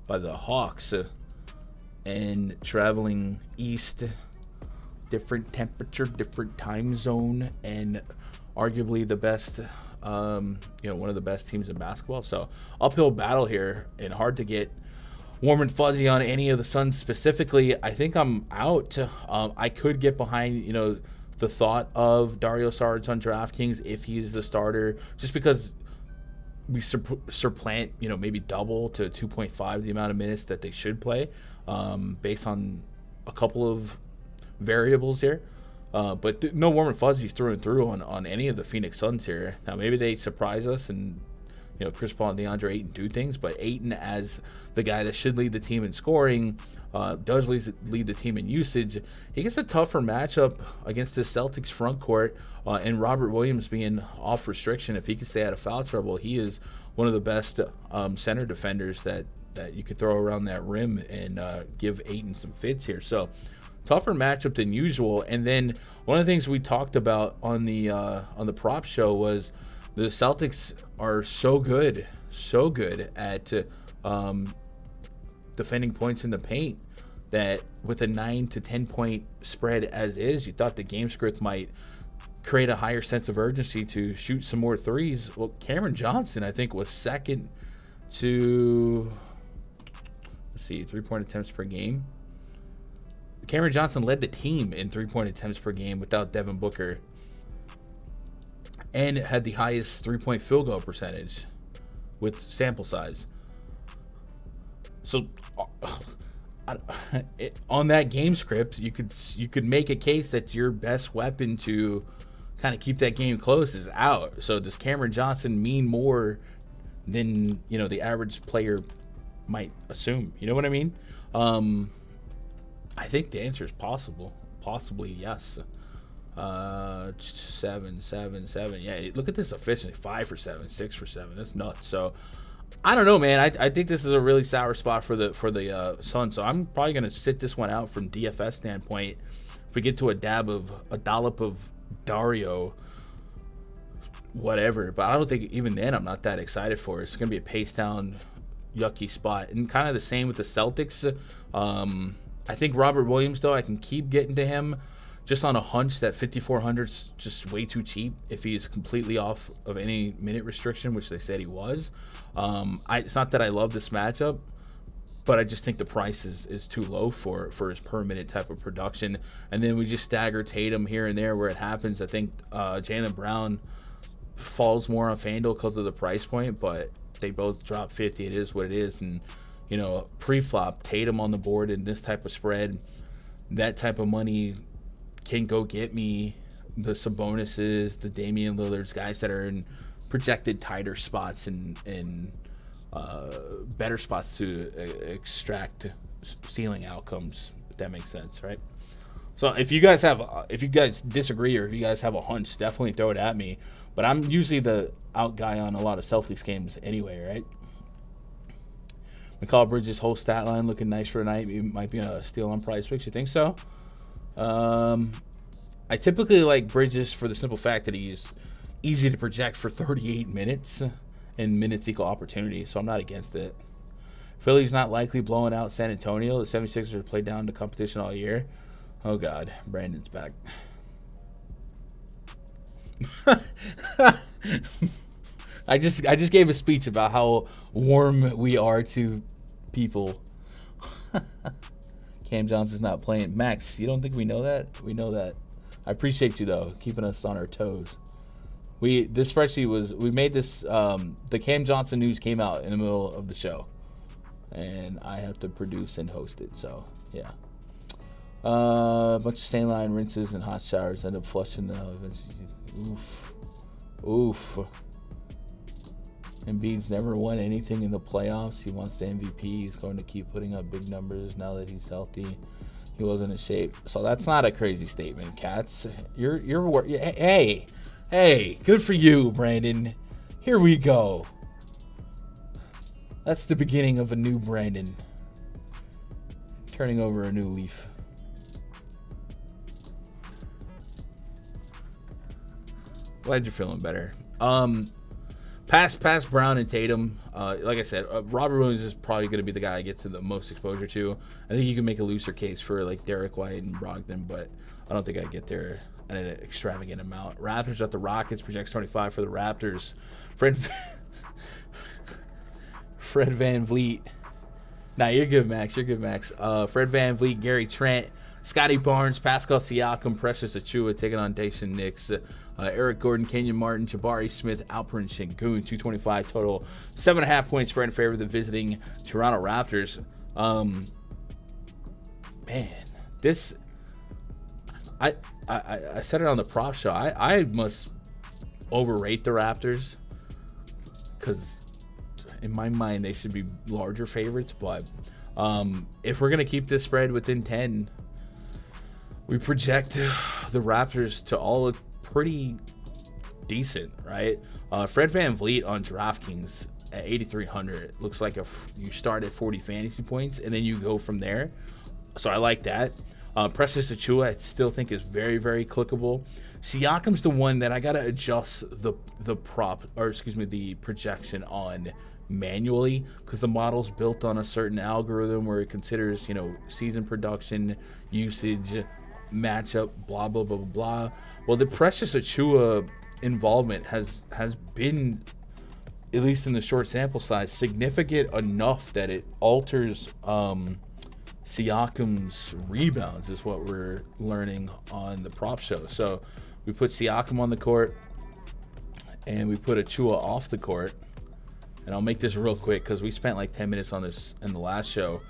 Hawks and traveling east. Different temperature, different time zone, and arguably the best, one of the best teams in basketball. So uphill battle here, and hard to get warm and fuzzy on any of the Suns specifically. I think I'm out. I could get behind, the thought of Dario Saric on DraftKings if he's the starter, just because we supplant, maybe double to 2.5 the amount of minutes that they should play, based on a couple of variables here. But no warm and fuzzies through and through on any of the Phoenix Suns here. Now, maybe they surprise us and, Chris Paul and DeAndre Ayton do things, but Ayton, as the guy that should lead the team in scoring, does lead the team in usage. He gets a tougher matchup against the Celtics front court, and Robert Williams being off restriction. If he can stay out of foul trouble, he is one of the best center defenders that you could throw around that rim and give Ayton some fits here. So tougher matchup than usual. And then one of the things we talked about on the prop show was the Celtics are so good at defending points in the paint that with a 9 to 10 point spread as is, you thought the game script might create a higher sense of urgency to shoot some more threes. Well, Cameron Johnson, I think, was second to, 3-point attempts per game. Cameron Johnson led the team in 3-point attempts per game without Devin Booker, and had the highest 3-point field goal percentage with sample size. So on that game script, you could make a case that your best weapon to kind of keep that game close is out. So does Cameron Johnson mean more than the average player might assume? You know what I mean? I think the answer is possibly yes. 7. Yeah, look at this efficiency: 5 for 7, 6 for 7. That's nuts. So I don't know, man. I think this is a really sour spot for the Suns. So I'm probably gonna sit this one out from DFS standpoint. If we get to a dollop of Dario, whatever. But I don't think even then I'm not that excited for it. It's gonna be a pace down, yucky spot, and kind of the same with the Celtics. I think Robert Williams, though, I can keep getting to him just on a hunch that 5,400 is just way too cheap if he's completely off of any minute restriction, which they said he was. It's not that I love this matchup, but I just think the price is too low for his per minute type of production. And then we just stagger Tatum here and there where it happens. I think Jaylen Brown falls more on FanDuel because of the price point, but they both drop 50. It is what it is. And, pre-flop, Tatum on the board in this type of spread, that type of money can go get me the Sabonis's, the Damian Lillards, guys that are in projected tighter spots and better spots to extract ceiling outcomes, if that makes sense, right? So if you guys disagree or if you guys have a hunch, definitely throw it at me. But I'm usually the out guy on a lot of Celtics games anyway, right? Mikal Bridges' whole stat line looking nice for tonight. It might be a steal on PrizePicks. You think so? I typically like Bridges for the simple fact that he's easy to project for 38 minutes, and minutes equal opportunity, so I'm not against it. Philly's not likely blowing out San Antonio. The 76ers have played down to competition all year. Oh, God. Brandon's back. I just gave a speech about how warm we are to people. Cam Johnson's not playing. Max, you don't think we know that? We know that. I appreciate you, though, keeping us on our toes. This spreadsheet we made this, the Cam Johnson news came out in the middle of the show, and I have to produce and host it, so, yeah. A bunch of stain line rinses and hot showers end up flushing the ovens. Oof. Embiid's never won anything in the playoffs. He wants the MVP. He's going to keep putting up big numbers now that he's healthy. He wasn't in shape. So that's not a crazy statement, Cats. Hey, good for you, Brandon. Here we go. That's the beginning of a new Brandon. Turning over a new leaf. Glad you're feeling better. Past Brown and Tatum. Like I said, Robert Williams is probably going to be the guy I get to the most exposure to. I think you can make a looser case for like Derek White and Brogdon, but I don't think I get there at an extravagant amount. Raptors at the Rockets, projects 25 for the Raptors. Fred VanVleet. Nah, you're good, Max. Fred VanVleet, Gary Trent, Scotty Barnes, Pascal Siakam, Precious Achiuwa taking on Daishen Nix. Eric Gordon, Kenyon Martin, Jabari Smith, Alperen Sengun, 225 total. 7.5 points spread in favor of the visiting Toronto Raptors. Man, this... I said it on the prop show. I must overrate the Raptors because in my mind they should be larger favorites. But if we're going to keep this spread within 10, we project the Raptors to all look pretty decent, right? Fred VanVleet on DraftKings at 8,300 looks like you start at 40 fantasy points and then you go from there. So I like that. Precious Achiuwa I still think is very, very clickable. Siakam's the one that I gotta adjust the projection on manually because the model's built on a certain algorithm where it considers, season production, usage, matchup, blah blah blah blah blah. Well, the Precious Achiuwa involvement has been, at least in the short sample size, significant enough that it alters Siakam's rebounds is what we're learning on the prop show. So we put Siakam on the court and we put Achiuwa off the court. And I'll make this real quick because we spent like 10 minutes on this in the last show.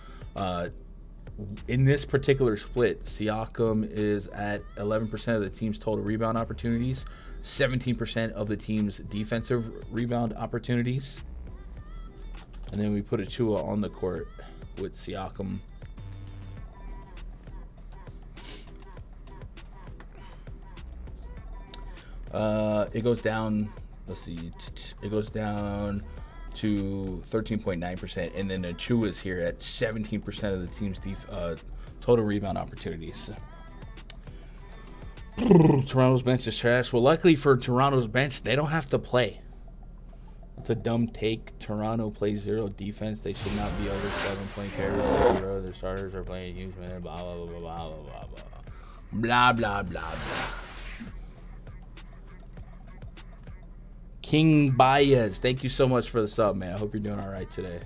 In this particular split, Siakam is at 11% of the team's total rebound opportunities, 17% of the team's defensive rebound opportunities. And then we put Achiuwa on the court with Siakam. It goes down, let's see, it goes down to 13.9%, and then Achiuwa is here at 17% of the team's total rebound opportunities. Toronto's bench is trash. Well, luckily for Toronto's bench, they don't have to play. It's a dumb take. Toronto plays zero defense. They should not be over 7-point favorites. Zero. Their starters are playing a huge minute. Blah, blah, blah, blah, blah, blah, blah. Blah, blah, blah, blah. King Baez, thank you so much for the sub, man. I hope you're doing all right today.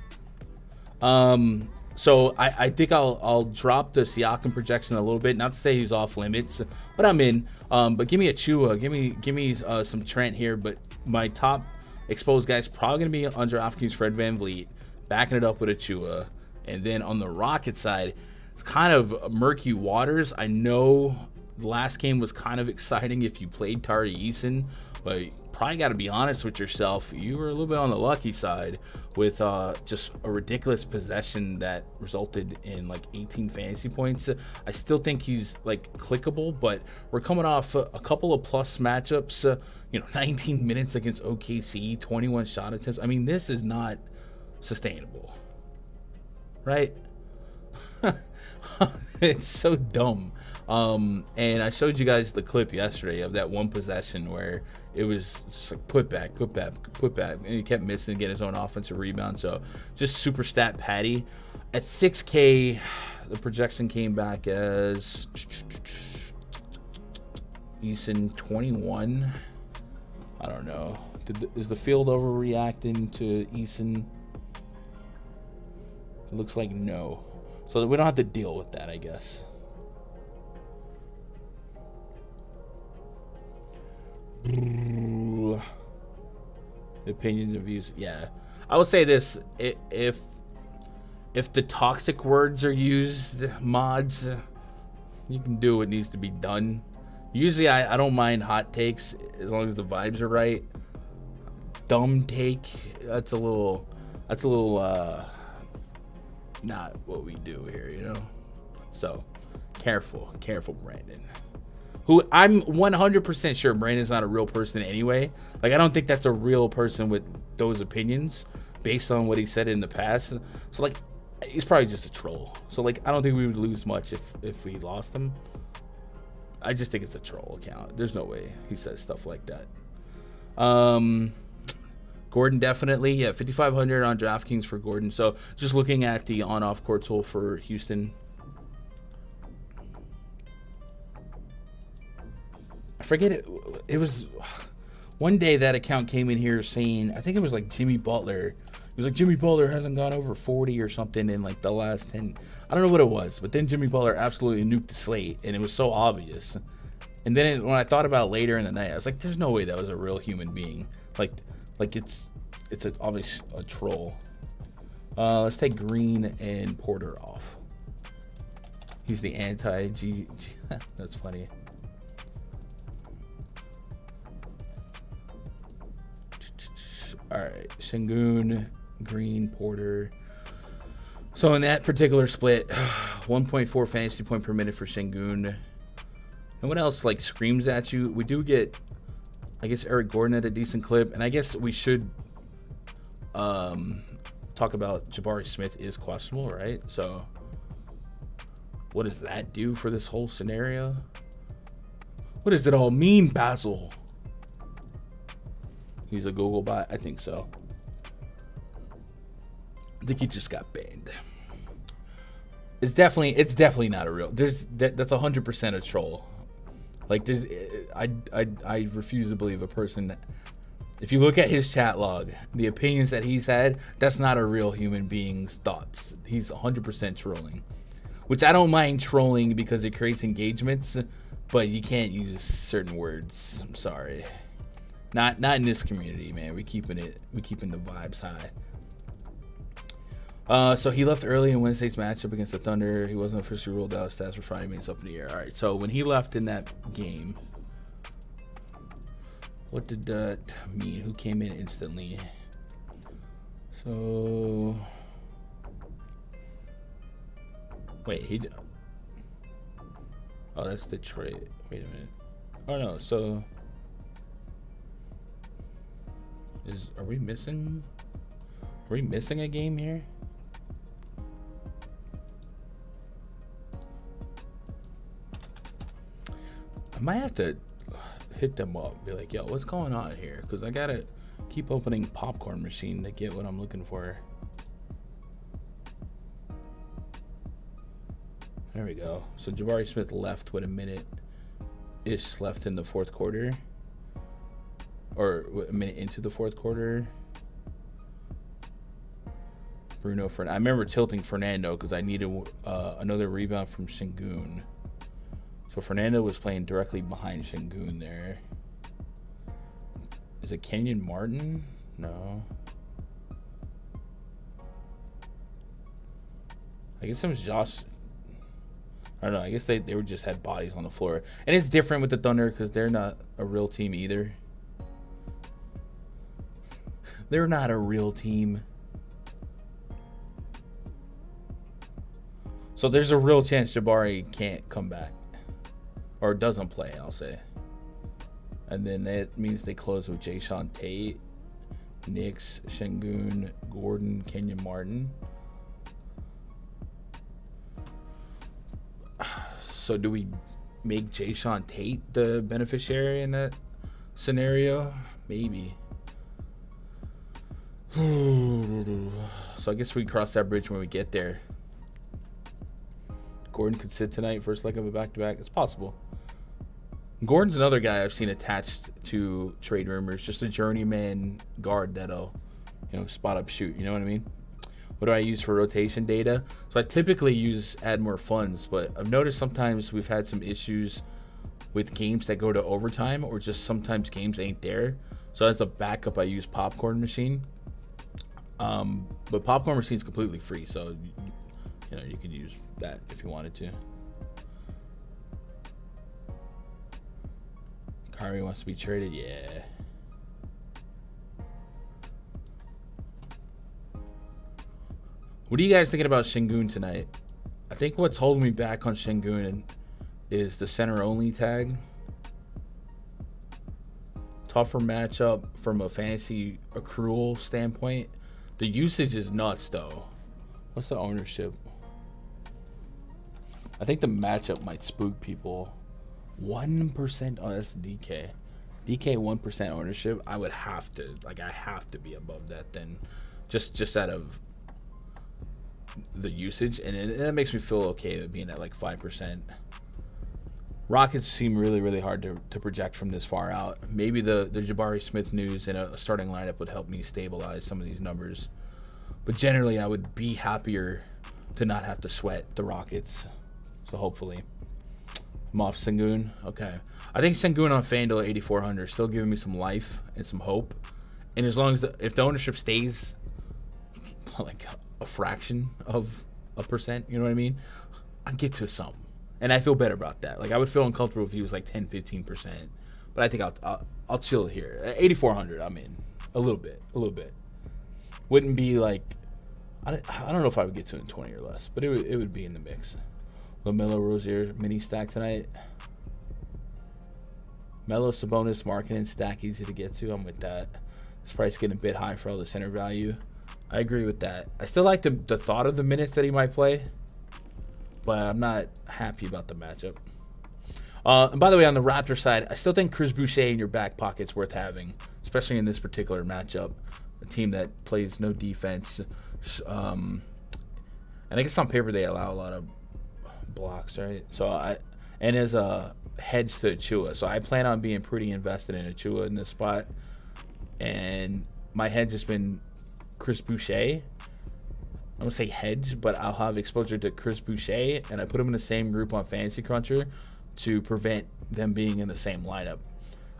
So I think I'll drop the Siakam projection a little bit. Not to say he's off limits, but I'm in. But give me Achiuwa, give me some Trent here. But my top exposed guy's probably gonna be on DraftKings Fred VanVleet, backing it up with Achiuwa, and then on the Rocket side, it's kind of murky waters. I know the last game was kind of exciting if you played Tari Eason, but probably got to be honest with yourself. You were a little bit on the lucky side with just a ridiculous possession that resulted in like 18 fantasy points. I still think he's like clickable, but we're coming off a couple of plus matchups. 19 minutes against OKC, 21 shot attempts. I mean, this is not sustainable, right? It's so dumb. And I showed you guys the clip yesterday of that one possession where it was just like put back, and he kept missing, getting his own offensive rebound. So just super stat patty. At 6K, the projection came back as Eason 21. I don't know. Is the field overreacting to Eason? It looks like no. So we don't have to deal with that, I guess. Opinions and views. Yeah, I will say this: if the toxic words are used, mods, you can do what needs to be done. Usually, I don't mind hot takes as long as the vibes are right. Dumb take, that's a little not what we do here, So careful, Brandon. Who I'm 100% sure Brandon's not a real person anyway. Like, I don't think that's a real person with those opinions based on what he said in the past. So, like, he's probably just a troll. So, like, I don't think we would lose much if we lost him. I just think it's a troll account. There's no way he says stuff like that. Gordon definitely, yeah, 5,500 on DraftKings for Gordon. So just looking at the on-off court tool for Houston. I forget it. It was one day that account came in here saying, I think it was like Jimmy Butler. It was like Jimmy Butler hasn't gone over 40 or something in like the last 10. I don't know what it was, but then Jimmy Butler absolutely nuked the slate, and it was so obvious. And then when I thought about it later in the night, I was like, "There's no way that was a real human being. Like it's obvious a troll." Let's take Green and Porter off. He's the anti-G. That's funny. All right, Sengun, Green, Porter. So in that particular split, 1.4 fantasy point per minute for Sengun. And what else like screams at you? We do get, I guess, Eric Gordon at a decent clip, and I guess we should talk about Jabari Smith is questionable, right? So what does that do for this whole scenario? What does it all mean, Basil? He's a Google bot? I think so. I think he just got banned. It's definitely not a real. That's 100% a troll. Like I refuse to believe a person that, if you look at his chat log, the opinions that he's had, that's not a real human being's thoughts. He's 100% trolling, which I don't mind trolling because it creates engagements, but you can't use certain words. I'm sorry. Not in this community, man. We keeping the vibes high. So he left early in Wednesday's matchup against the Thunder. He wasn't officially ruled out. Stats for Friday means up in the air. All right. So when he left in that game, what did that mean? Who came in instantly? So wait, oh, that's Detroit. Wait a minute. Oh no. So are we missing a game here? I might have to hit them up, be like, yo, what's going on here? Because I gotta keep opening popcorn machine to get what I'm looking for. There we go. So Jabari Smith left with a minute-ish left in the fourth quarter. Or a minute into the fourth quarter. Bruno Fernando. I remember tilting Fernando because I needed another rebound from Sengun. So Fernando was playing directly behind Sengun there. Is it Kenyon Martin? No. I guess it was Josh. I don't know. I guess they were just had bodies on the floor. And it's different with the Thunder because they're not a real team either. They're not a real team. So there's a real chance Jabari can't come back. Or doesn't play, I'll say. And then that means they close with Jayshawn Tate, Nix, Sengun, Gordon, Kenyon Martin. So do we make Jayshawn Tate the beneficiary in that scenario? Maybe. So I guess we cross that bridge when we get there. Gordon could sit tonight, first leg of a back-to-back. It's possible. Gordon's another guy I've seen attached to trade rumors. Just a journeyman guard that'll, spot up shoot. You know what I mean? What do I use for rotation data? So I typically use add more funds, but I've noticed sometimes we've had some issues with games that go to overtime, or just sometimes games ain't there. So as a backup, I use Popcorn Machine. But Popcorn Machine is completely free, so you could use that if you wanted to. Kyrie wants to be traded, yeah. What are you guys thinking about Sengun tonight? I think what's holding me back on Sengun is the center only tag. Tougher matchup from a fantasy accrual standpoint. The usage is nuts though. What's the ownership? I think the matchup might spook people. 1% on SDK. DK 1% ownership, I would have to, I have to be above that then, just out of the usage, and it makes me feel okay with being at like 5%. Rockets seem really, really hard to project from this far out. Maybe the Jabari Smith news and a starting lineup would help me stabilize some of these numbers. But generally, I would be happier to not have to sweat the Rockets. So hopefully. I'm off Sengun. Okay. I think Sengun on FanDuel at 8,400 still giving me some life and some hope. And as long as if the ownership stays like a fraction of a percent, you know what I mean? I'd get to some. And I feel better about that. Like, I would feel uncomfortable if he was like 10, 15%. But I think I'll chill here. At 8,400, I'm in. A little bit. Wouldn't be like, I don't know if I would get to it in 20 or less, but it would be in the mix. LaMelo Rozier mini stack tonight. Melo, Sabonis, Markkanen stack easy to get to. I'm with that. This price getting a bit high for all the center value. I agree with that. I still like the thought of the minutes that he might play, but I'm not happy about the matchup. And by the way, on the Raptors side, I still think Chris Boucher in your back pocket's worth having, especially in this particular matchup. A team that plays no defense. And I guess on paper they allow a lot of blocks, right? And as a hedge to Achua. So I plan on being pretty invested in Achua in this spot. And my hedge has been Chris Boucher. I'm going to say hedge, but I'll have exposure to Chris Boucher, and I put him in the same group on Fantasy Cruncher to prevent them being in the same lineup.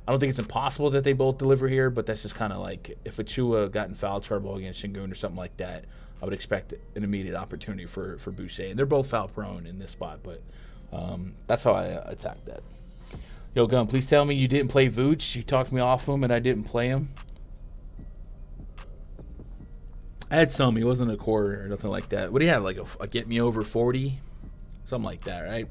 I don't think it's impossible that they both deliver here, but that's just kind of like if Achua got in foul trouble against Sengun or something like that, I would expect an immediate opportunity for Boucher. And they're both foul prone in this spot, but that's how I attack that. Yo, Gun, please tell me you didn't play Vooch. You talked me off him, and I didn't play him. I had some. He wasn't a core or nothing like that. What do you have? Like a get me over 40? Something like that, right?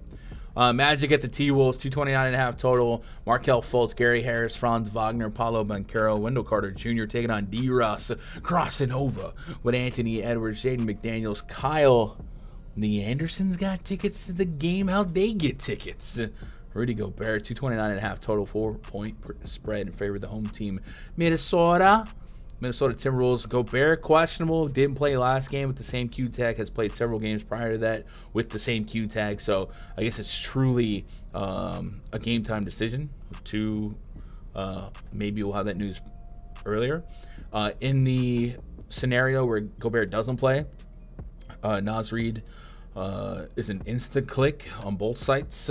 Magic at the T-Wolves, 229.5 total. Markelle Fultz, Gary Harris, Franz Wagner, Paulo Banchero, Wendell Carter Jr. taking on D-Russ, crossing over with Anthony Edwards, Jaden McDaniels, Kyle. The Andersons got tickets to the game. How'd they get tickets? Rudy Gobert, 229.5 total, 4-point spread in favor of the home team. Minnesota Timberwolves. Gobert, questionable. Didn't play last game with the same Q tag. Has played several games prior to that with the same Q tag. So I guess it's truly a game time decision. Maybe we'll have that news earlier. In the scenario where Gobert doesn't play, Naz Reid is an instant click on both sites.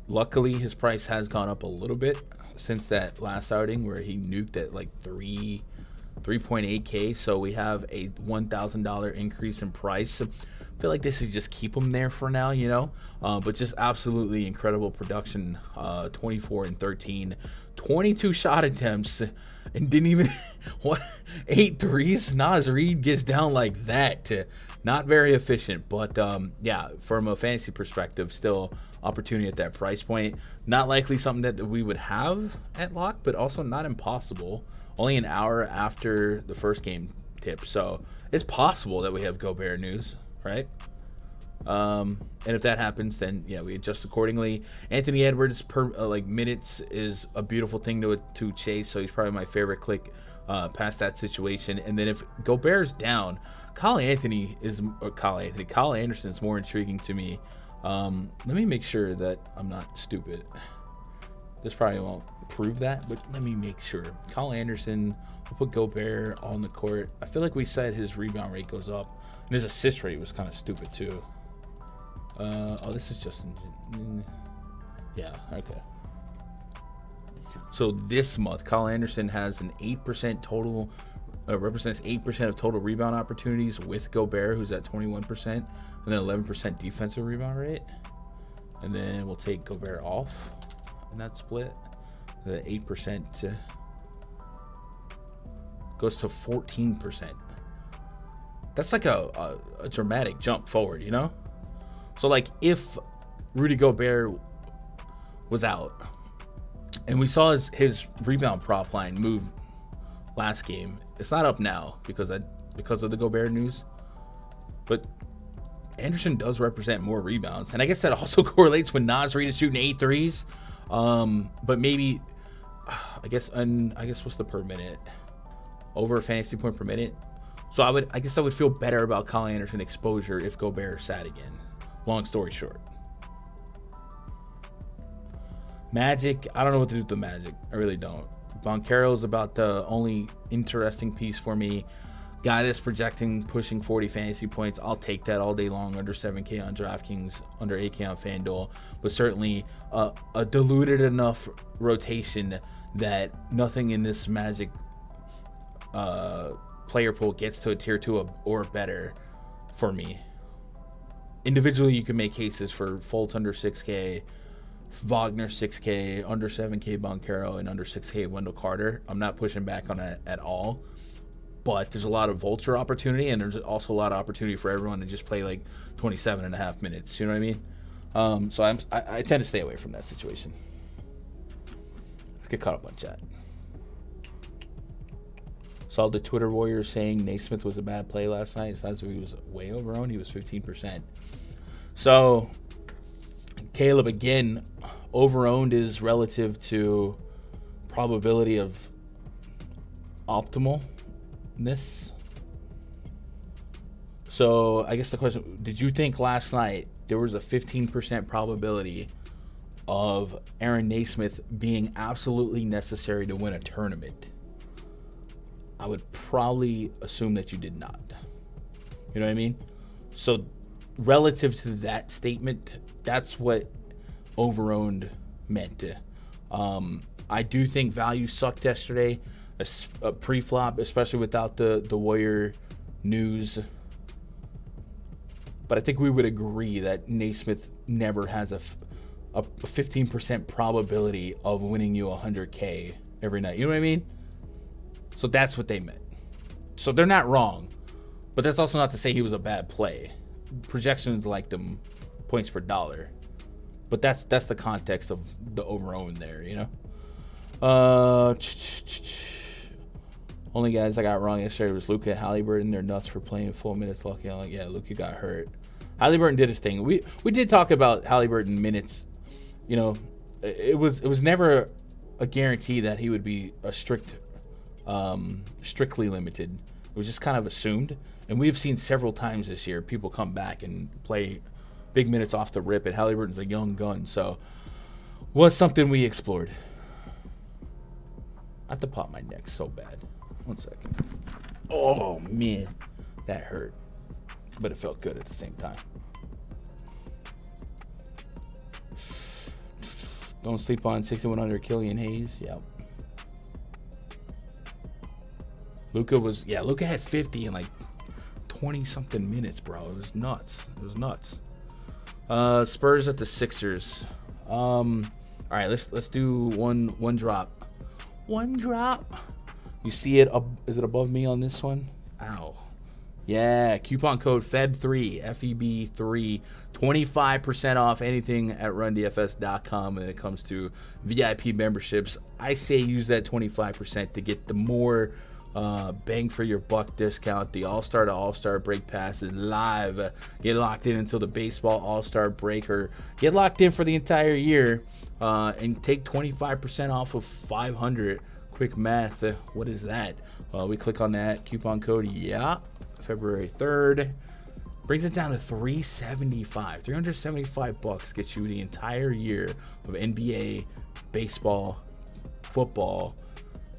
Luckily, his price has gone up a little bit since that last outing where he nuked at like 3.8K. So we have a $1,000 increase in price. I feel like this is just keep him there for now, you know. But just absolutely incredible production. 24 and 13, 22 shot attempts, and didn't even 8 threes. Naz Reid gets down like that. Not very efficient, but yeah, from a fantasy perspective, still opportunity at that price point. Not likely something that we would have at lock, but also not impossible. Only an hour after the first game tip, so it's possible that we have Gobert news, right? And if that happens, then yeah, we adjust accordingly. Anthony Edwards minutes is a beautiful thing to chase, so he's probably my favorite click past that situation. And then if Gobert's down, Kyle Anderson is more intriguing to me. Let me make sure that I'm not stupid. This probably won't prove that, but let me make sure. Kyle Anderson, we'll put Gobert on the court. I feel like we said his rebound rate goes up, and his assist rate was kind of stupid too. This is just, yeah, okay. So this month, Kyle Anderson has an 8% total, represents 8% of total rebound opportunities with Gobert, who's at 21%, and then 11% defensive rebound rate. And then we'll take Gobert off in that split. The 8% goes to 14%. That's like a dramatic jump forward, you know? So like if Rudy Gobert was out and we saw his rebound prop line move last game, it's not up now because of the Gobert news, but Anderson does represent more rebounds, and I guess that also correlates when Naz Reid is shooting 8 threes. But maybe, I guess what's the per minute? Over a fantasy point per minute. So I guess I would feel better about Kyle Anderson exposure if Gobert sat again. Long story short. Magic, I don't know what to do with the Magic. I really don't. Banchero is about the only interesting piece for me. Guy that's projecting pushing 40 fantasy points. I'll take that all day long. Under 7K on DraftKings, under 8K on FanDuel. But certainly a diluted enough rotation that nothing in this Magic player pool gets to a tier 2 or better for me. Individually, you can make cases for Fultz under 6K, Wagner 6K, under 7K Banchero, and under 6K Wendell Carter. I'm not pushing back on it at all, but there's a lot of vulture opportunity, and there's also a lot of opportunity for everyone to just play like 27 and a half minutes. You know what I mean? So I tend to stay away from that situation. Let's get caught up on chat. Saw the Twitter warrior saying Naismith was a bad play last night. It sounds like he was way overowned. He was 15%. So, Caleb, again, overowned is relative to probability of optimalness. So, I guess the question, did you think last night there was a 15% probability of Aaron Naismith being absolutely necessary to win a tournament? I would probably assume that you did not. You know what I mean? So relative to that statement, that's what overowned meant. I do think value sucked yesterday, a pre-flop, especially without the Warrior news. But I think we would agree that Naismith never has a 15% probability of winning you 100K every night. You know what I mean? So that's what they meant. So they're not wrong, but that's also not to say he was a bad play. Projections liked him points per dollar, but that's the context of the overowned there, you know. Only guys I got wrong yesterday was Luka, Halliburton. They're nuts for playing full minutes. Lucky, yeah, Luka got hurt. Halliburton did his thing. We did talk about Halliburton minutes. You know, it was never a guarantee that he would be a strictly limited. It was just kind of assumed, and we've seen several times this year people come back and play big minutes off the rip, and Halliburton's a young gun, so was something we explored. I have to pop my neck so bad. 1 second. Oh man, that hurt, but it felt good at the same time. Don't sleep on 6100 Killian Hayes. Yep. Luka had 50 in like 20 something minutes, bro. It was nuts. Spurs at the Sixers. All right, let's do one drop. One drop. You see it? Is it above me on this one? Ow. Yeah, coupon code FEB3, FEB3, 25% off anything at rundfs.com when it comes to VIP memberships. I say use that 25% to get the more bang for your buck discount. The All-Star to All-Star break pass is live. Get locked in until the baseball All-Star break, or get locked in for the entire year and take 25% off of 500. Quick math. What is that? We click on that coupon code. Yeah. February 3rd. Brings it down to $375. $375 gets you the entire year of NBA, baseball, football.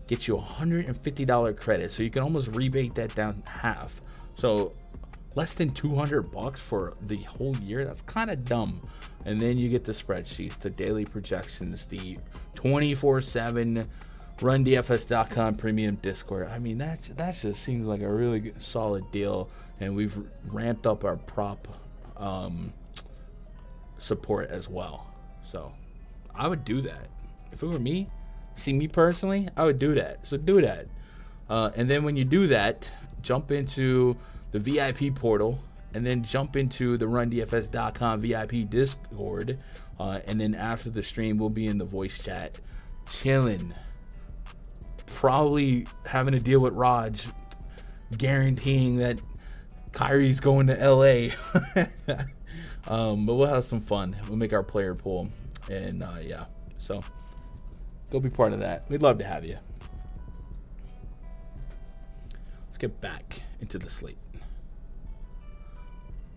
Gets you $150 credit. So you can almost rebate that down half. So less than $200 for the whole year. That's kind of dumb. And then you get the spreadsheets, the daily projections, the 24/7 RunDFS.com premium Discord. I mean, that just seems like a really good, solid deal, and we've ramped up our prop support as well. So I would do that if it were me. See, me personally, I would do that. So do that, and then when you do that, jump into the VIP portal, and then jump into the RunDFS.com VIP Discord, and then after the stream, we'll be in the voice chat, chilling. Probably having to deal with Raj guaranteeing that Kyrie's going to LA. But we'll have some fun. We'll make our player pool. And yeah. So go be part of that. We'd love to have you. Let's get back into the slate.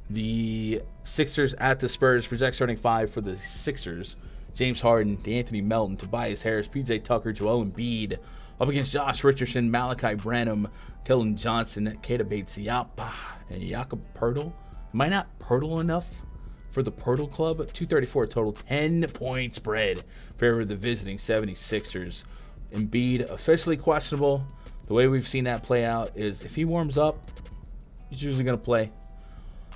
The Sixers at the Spurs. Project starting 5 for the Sixers. James Harden, DeAnthony Melton, Tobias Harris, PJ Tucker, Joel Embiid. Up against Josh Richardson, Malachi Branham, Keldon Johnson, Keita Bates-Diop, and Jakob Poeltl. Am I not Poeltl enough for the Poeltl Club? 234 total, 10-point spread. Favor of the visiting 76ers. Embiid officially questionable. The way we've seen that play out is if he warms up, he's usually going to play.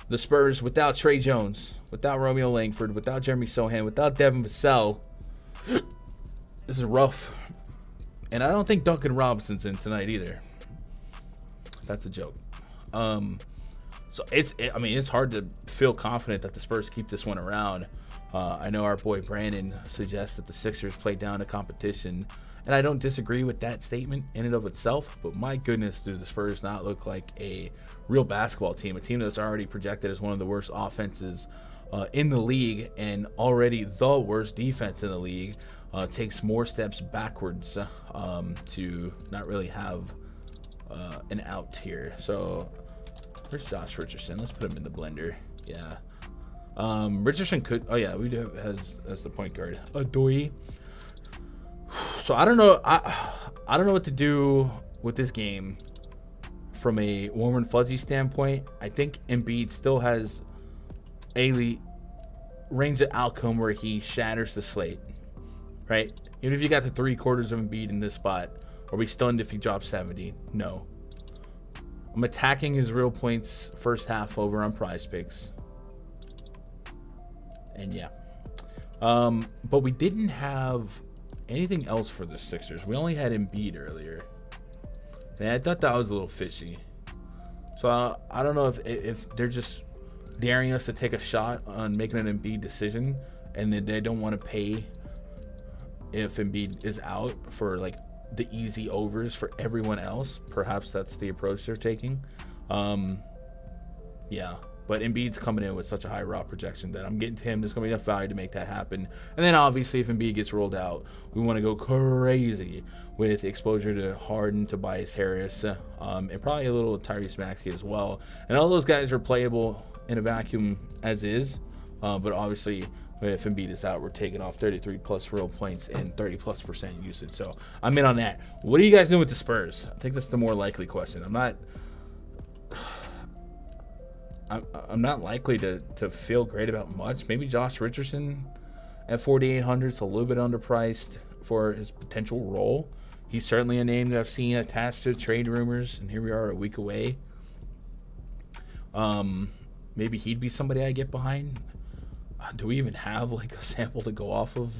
The Spurs, without Trey Jones, without Romeo Langford, without Jeremy Sohan, without Devin Vassell, this is rough. And I don't think Duncan Robinson's in tonight either. That's a joke. So it's hard to feel confident that the Spurs keep this one around. I know our boy Brandon suggests that the Sixers play down to competition, and I don't disagree with that statement in and of itself, but my goodness, do the Spurs not look like a real basketball team, a team that's already projected as one of the worst offenses in the league and already the worst defense in the league, takes more steps backwards to not really have an out here. So where's Josh Richardson? Let's put him in the blender. Yeah. Richardson could, we do has the point guard. Adoy. So I don't know. I don't know what to do with this game from a warm and fuzzy standpoint. I think Embiid still has a range of outcome where he shatters the slate, right? Even if you got the 3/4 of Embiid in this spot, are we stunned if he drops 70? No. I'm attacking his real points first half over on PrizePicks. And yeah. But we didn't have anything else for the Sixers. We only had Embiid earlier. And I thought that was a little fishy. So I don't know if they're just daring us to take a shot on making an Embiid decision and then they don't want to pay if Embiid is out for like the easy overs for everyone else. Perhaps that's the approach they're taking. Yeah. But Embiid's coming in with such a high raw projection that I'm getting to him. There's going to be enough value to make that happen. And then obviously if Embiid gets rolled out, we want to go crazy with exposure to Harden, Tobias Harris, and probably a little Tyrese Maxey as well. And all those guys are playable in a vacuum as is. But obviously if Embiid is out, we're taking off 33 plus real points and 30+% usage. So I'm in on that. What are you guys doing with the Spurs? I think that's the more likely question. I'm not likely to feel great about much. Maybe Josh Richardson at 4,800 is a little bit underpriced for his potential role. He's certainly a name that I've seen attached to trade rumors, and here we are a week away. Maybe he'd be somebody I get behind. Do we even have like a sample to go off of?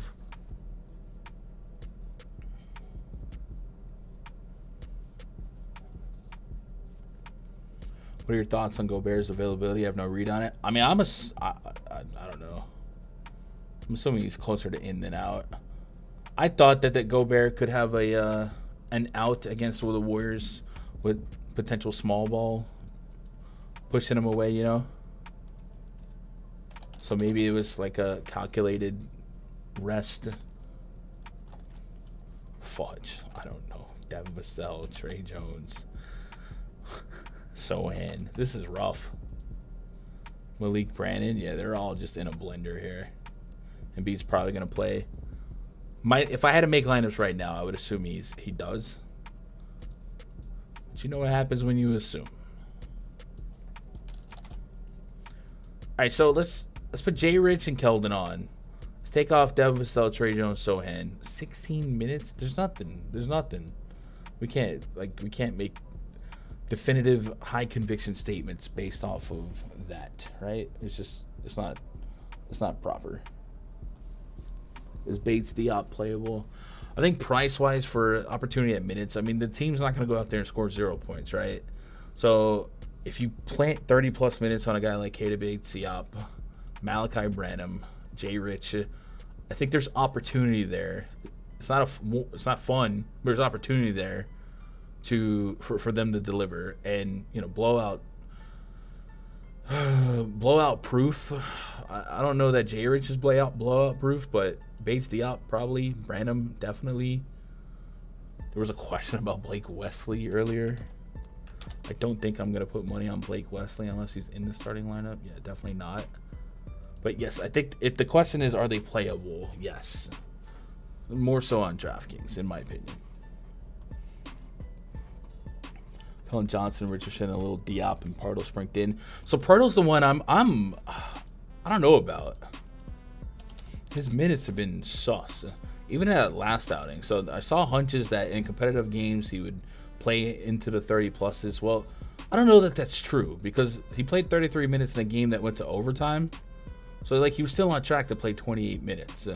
What are your thoughts on Gobert's availability? I have no read on it. I mean, I don't know. I'm assuming he's closer to in than out. I thought that Gobert could have an out against the Warriors with potential small ball pushing him away, you know? So maybe it was like a calculated rest. Fudge. I don't know. Devin Vassell, Trey Jones. Sohan. This is rough. Malik Brannon. Yeah, they're all just in a blender here. Embiid's probably going to play. If I had to make lineups right now, I would assume he does. But you know what happens when you assume. All right, so let's put Jay Rich and Keldon on. Let's take off Devin Vassell, Trey Jones, Sohan. 16 minutes. There's nothing. We can't make definitive high conviction statements based off of that, right? It's not proper. Is Bates-Diop playable? I think price-wise for opportunity at minutes, I mean, the team's not going to go out there and score 0 points, right? So if you plant 30-plus minutes on a guy like Keita Bates-Diop, Malachi Branham, Jay Rich, I think there's opportunity there. It's not fun, but there's opportunity there for them to deliver and blow out Blowout proof. I don't know that J. Rich is blowout proof, but Bates Diop probably. Branham definitely. There was a question about Blake Wesley earlier. I don't think I'm going to put money on Blake Wesley unless he's in the starting lineup. Yeah, definitely not. But yes, I think if the question is, are they playable? Yes. More so on DraftKings, in my opinion. Cullen Johnson, Richardson, a little Diop, and Pardo sprinkled in. So Pardo's the one I don't know about. His minutes have been sus, even at last outing. So I saw hunches that in competitive games he would play into the 30 pluses. Well, I don't know that that's true because he played 33 minutes in a game that went to overtime. So like he was still on track to play 28 minutes,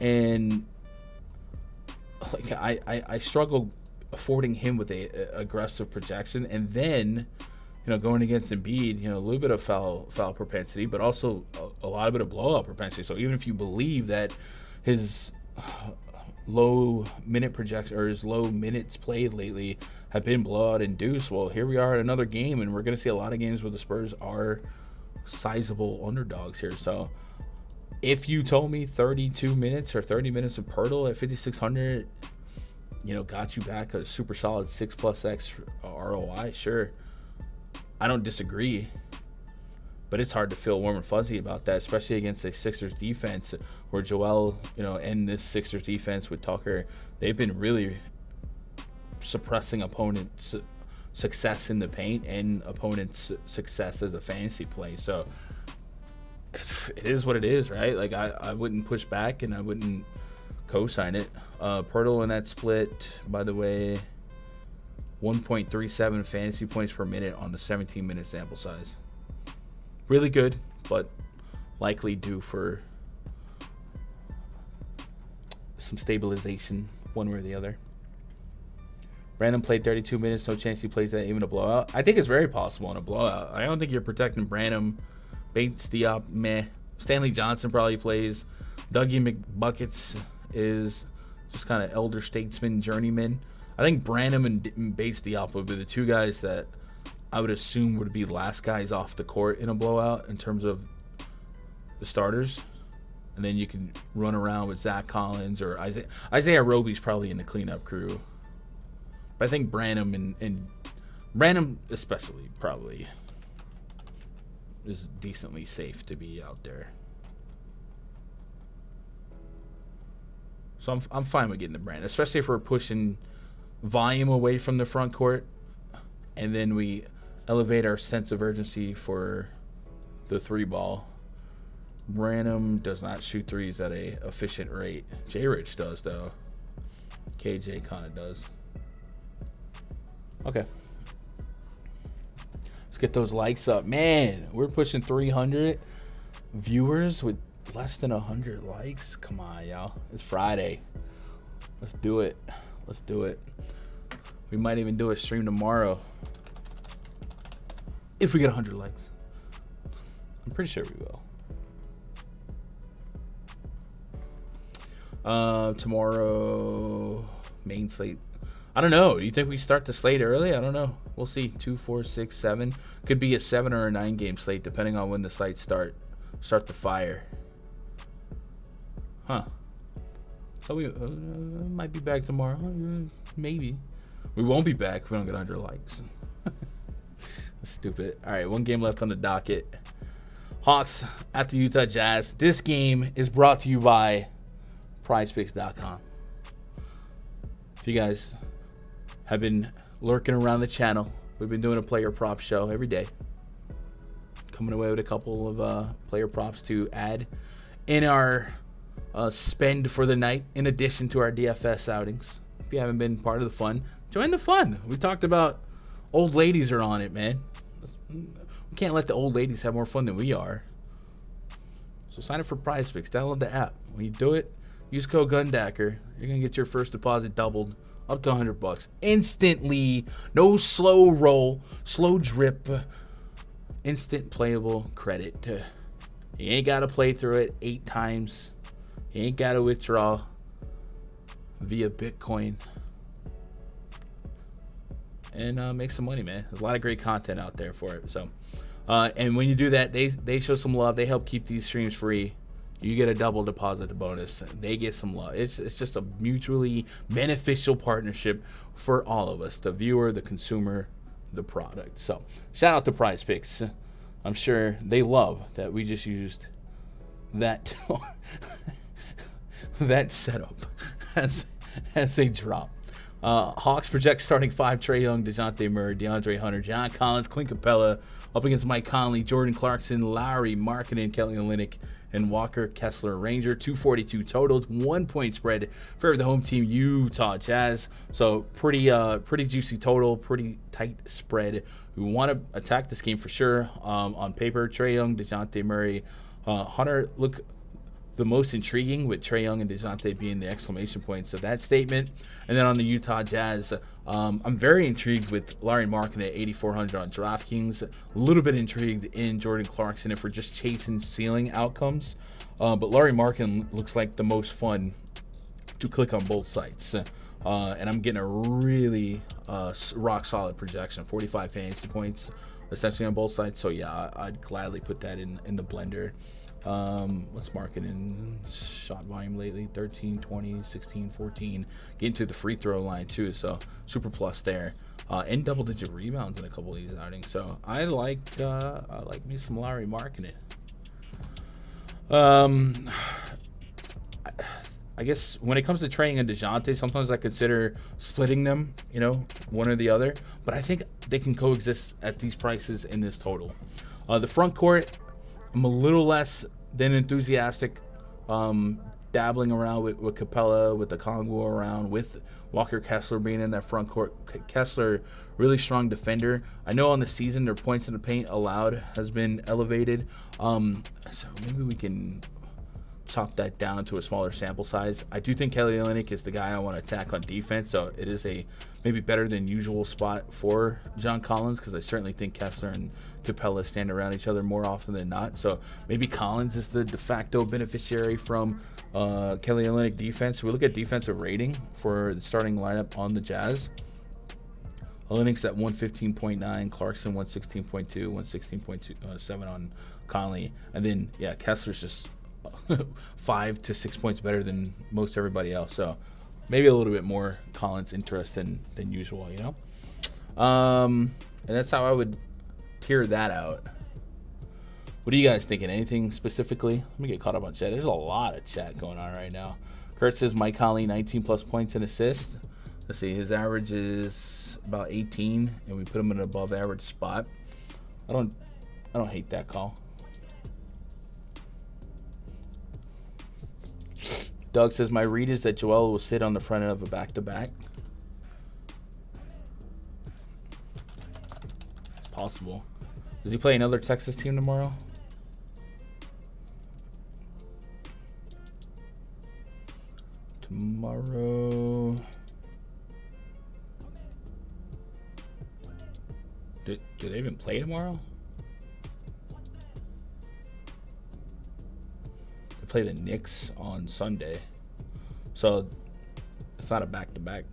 and like I struggle affording him with a aggressive projection, and then going against Embiid, a little bit of foul propensity, but also a lot of blowout propensity. So even if you believe that his low minute projection or his low minutes played lately have been blowout induced, well, here we are at another game, and we're going to see a lot of games where the Spurs are sizable underdogs here. So if you told me 32 minutes or 30 minutes of Pirtle at 5,600, got you back a super solid 6+X ROI, sure, I don't disagree. But it's hard to feel warm and fuzzy about that, especially against a Sixers defense where Joel, and this Sixers defense with Tucker, they've been really suppressing opponents' success in the paint and opponents' success as a fantasy play. So it is what it is, right? Like I wouldn't push back and I wouldn't co-sign it. Pirtle in that split, by the way, 1.37 fantasy points per minute on the 17-minute sample size. Really good, but likely due for some stabilization one way or the other. Brandon played 32 minutes. No chance he plays that even a blowout. I think it's very possible in a blowout. I don't think you're protecting Branham. Bates Diop, meh. Stanley Johnson probably plays. Dougie McBuckets is just kind of elder statesman, journeyman. I think Branham and Bates Diop would be the two guys that I would assume would be last guys off the court in a blowout in terms of the starters. And then you can run around with Zach Collins or Isaiah Roby's probably in the cleanup crew. But I think Branham and Branham especially probably is decently safe to be out there. So I'm fine with getting the Branham, especially if we're pushing volume away from the front court and then we elevate our sense of urgency for the three ball. Branham does not shoot threes at a efficient rate. J. Rich does, though. KJ kind of does. Okay. Let's get those likes up. Man, we're pushing 300 viewers with less than 100 likes. Come on, y'all. It's Friday. Let's do it. Let's do it. We might even do a stream tomorrow. If we get 100 likes. I'm pretty sure we will. Tomorrow, main slate. I don't know. You think we start the slate early? I don't know. We'll see. 2, 4, 6, 7. Could be a 7 or a 9 game slate, depending on when the sites start the fire. Huh. So we might be back tomorrow. Maybe. We won't be back if we don't get 100 likes. That's stupid. All right, one game left on the docket. Hawks at the Utah Jazz. This game is brought to you by PrizePicks.com. If you guys have been lurking around the channel, we've been doing a player prop show every day. Coming away with a couple of player props to add in our spend for the night, in addition to our DFS outings. If you haven't been part of the fun, join the fun. We talked about old ladies are on it, man. We can't let the old ladies have more fun than we are. So sign up for PrizePicks. Download the app. When you do it, use code GUNDACKER. You're going to get your first deposit doubled up to $100 instantly. No slow roll, slow drip, instant playable credit. You ain't got to play through it 8 times. You ain't got to withdraw via Bitcoin. And make some money, man. There's a lot of great content out there for it. So And when you do that, they show some love. They help keep these streams free. You get a double deposit bonus. They get some love. It's just a mutually beneficial partnership for all of us, the viewer, the consumer, the product. So shout out to PrizePicks. I'm sure they love that we just used that that setup as they drop. Hawks project starting 5: Trae Young, DeJounte Murray, DeAndre Hunter, John Collins, Clint Capella up against Mike Conley, Jordan Clarkson, Lowry, Markkanen, Kelly Olynyk, and Walker Kessler. Ranger 242 totaled, 1 point spread for the home team Utah Jazz. So pretty juicy total, pretty tight spread. We want to attack this game for sure. On paper, Trae Young, DeJounte Murray, Hunter look the most intriguing, with Trae Young and DeJounte being the exclamation points of that statement. And then on the Utah Jazz, I'm very intrigued with Larry Markkanen at 8,400 on DraftKings. A little bit intrigued in Jordan Clarkson if we're just chasing ceiling outcomes. But Larry Markkanen looks like the most fun to click on both sites. And I'm getting a really rock-solid projection, 45 fantasy points essentially on both sides. So, yeah, I'd gladly put that in the blender. Let's mark it in shot volume lately, 13, 20, 16, 14, getting to the free throw line too, so super plus there, and double-digit rebounds in a couple of these outings. So I like me some Larry Markkanen. I guess when it comes to Trae and DeJounte, sometimes I consider splitting them, one or the other, but I think they can coexist at these prices in this total. The front court, I'm a little less than enthusiastic, dabbling around with Capella, with the Congo around, with Walker Kessler being in that front court. Kessler, really strong defender. I know on the season their points in the paint allowed has been elevated. So maybe we can chop that down to a smaller sample size. I do think Kelly Olynyk is the guy I want to attack on defense, so it is a maybe better than usual spot for John Collins, because I certainly think Kessler and Capella stand around each other more often than not. So maybe Collins is the de facto beneficiary from Kelly Olynyk defense. We look at defensive rating for the starting lineup on the Jazz. Olynyk's at 115.9, Clarkson 116.2, 116.7 on Conley, and then Kessler's just 5 to 6 points better than most everybody else. So maybe a little bit more Collins interest than usual, and that's how I would tier that out. What are you guys thinking? Anything specifically? Let me get caught up on chat. There's a lot of chat going on right now. Kurt says Mike Conley 19 plus points and assists. Let's see, his average is about 18, and we put him in an above average spot. I don't hate that call. Doug says, my read is that Joel will sit on the front end of a back-to-back. It's possible. Does he play another Texas team tomorrow? Tomorrow. Do they even play tomorrow? Play the Knicks on Sunday, so it's not a back-to-back.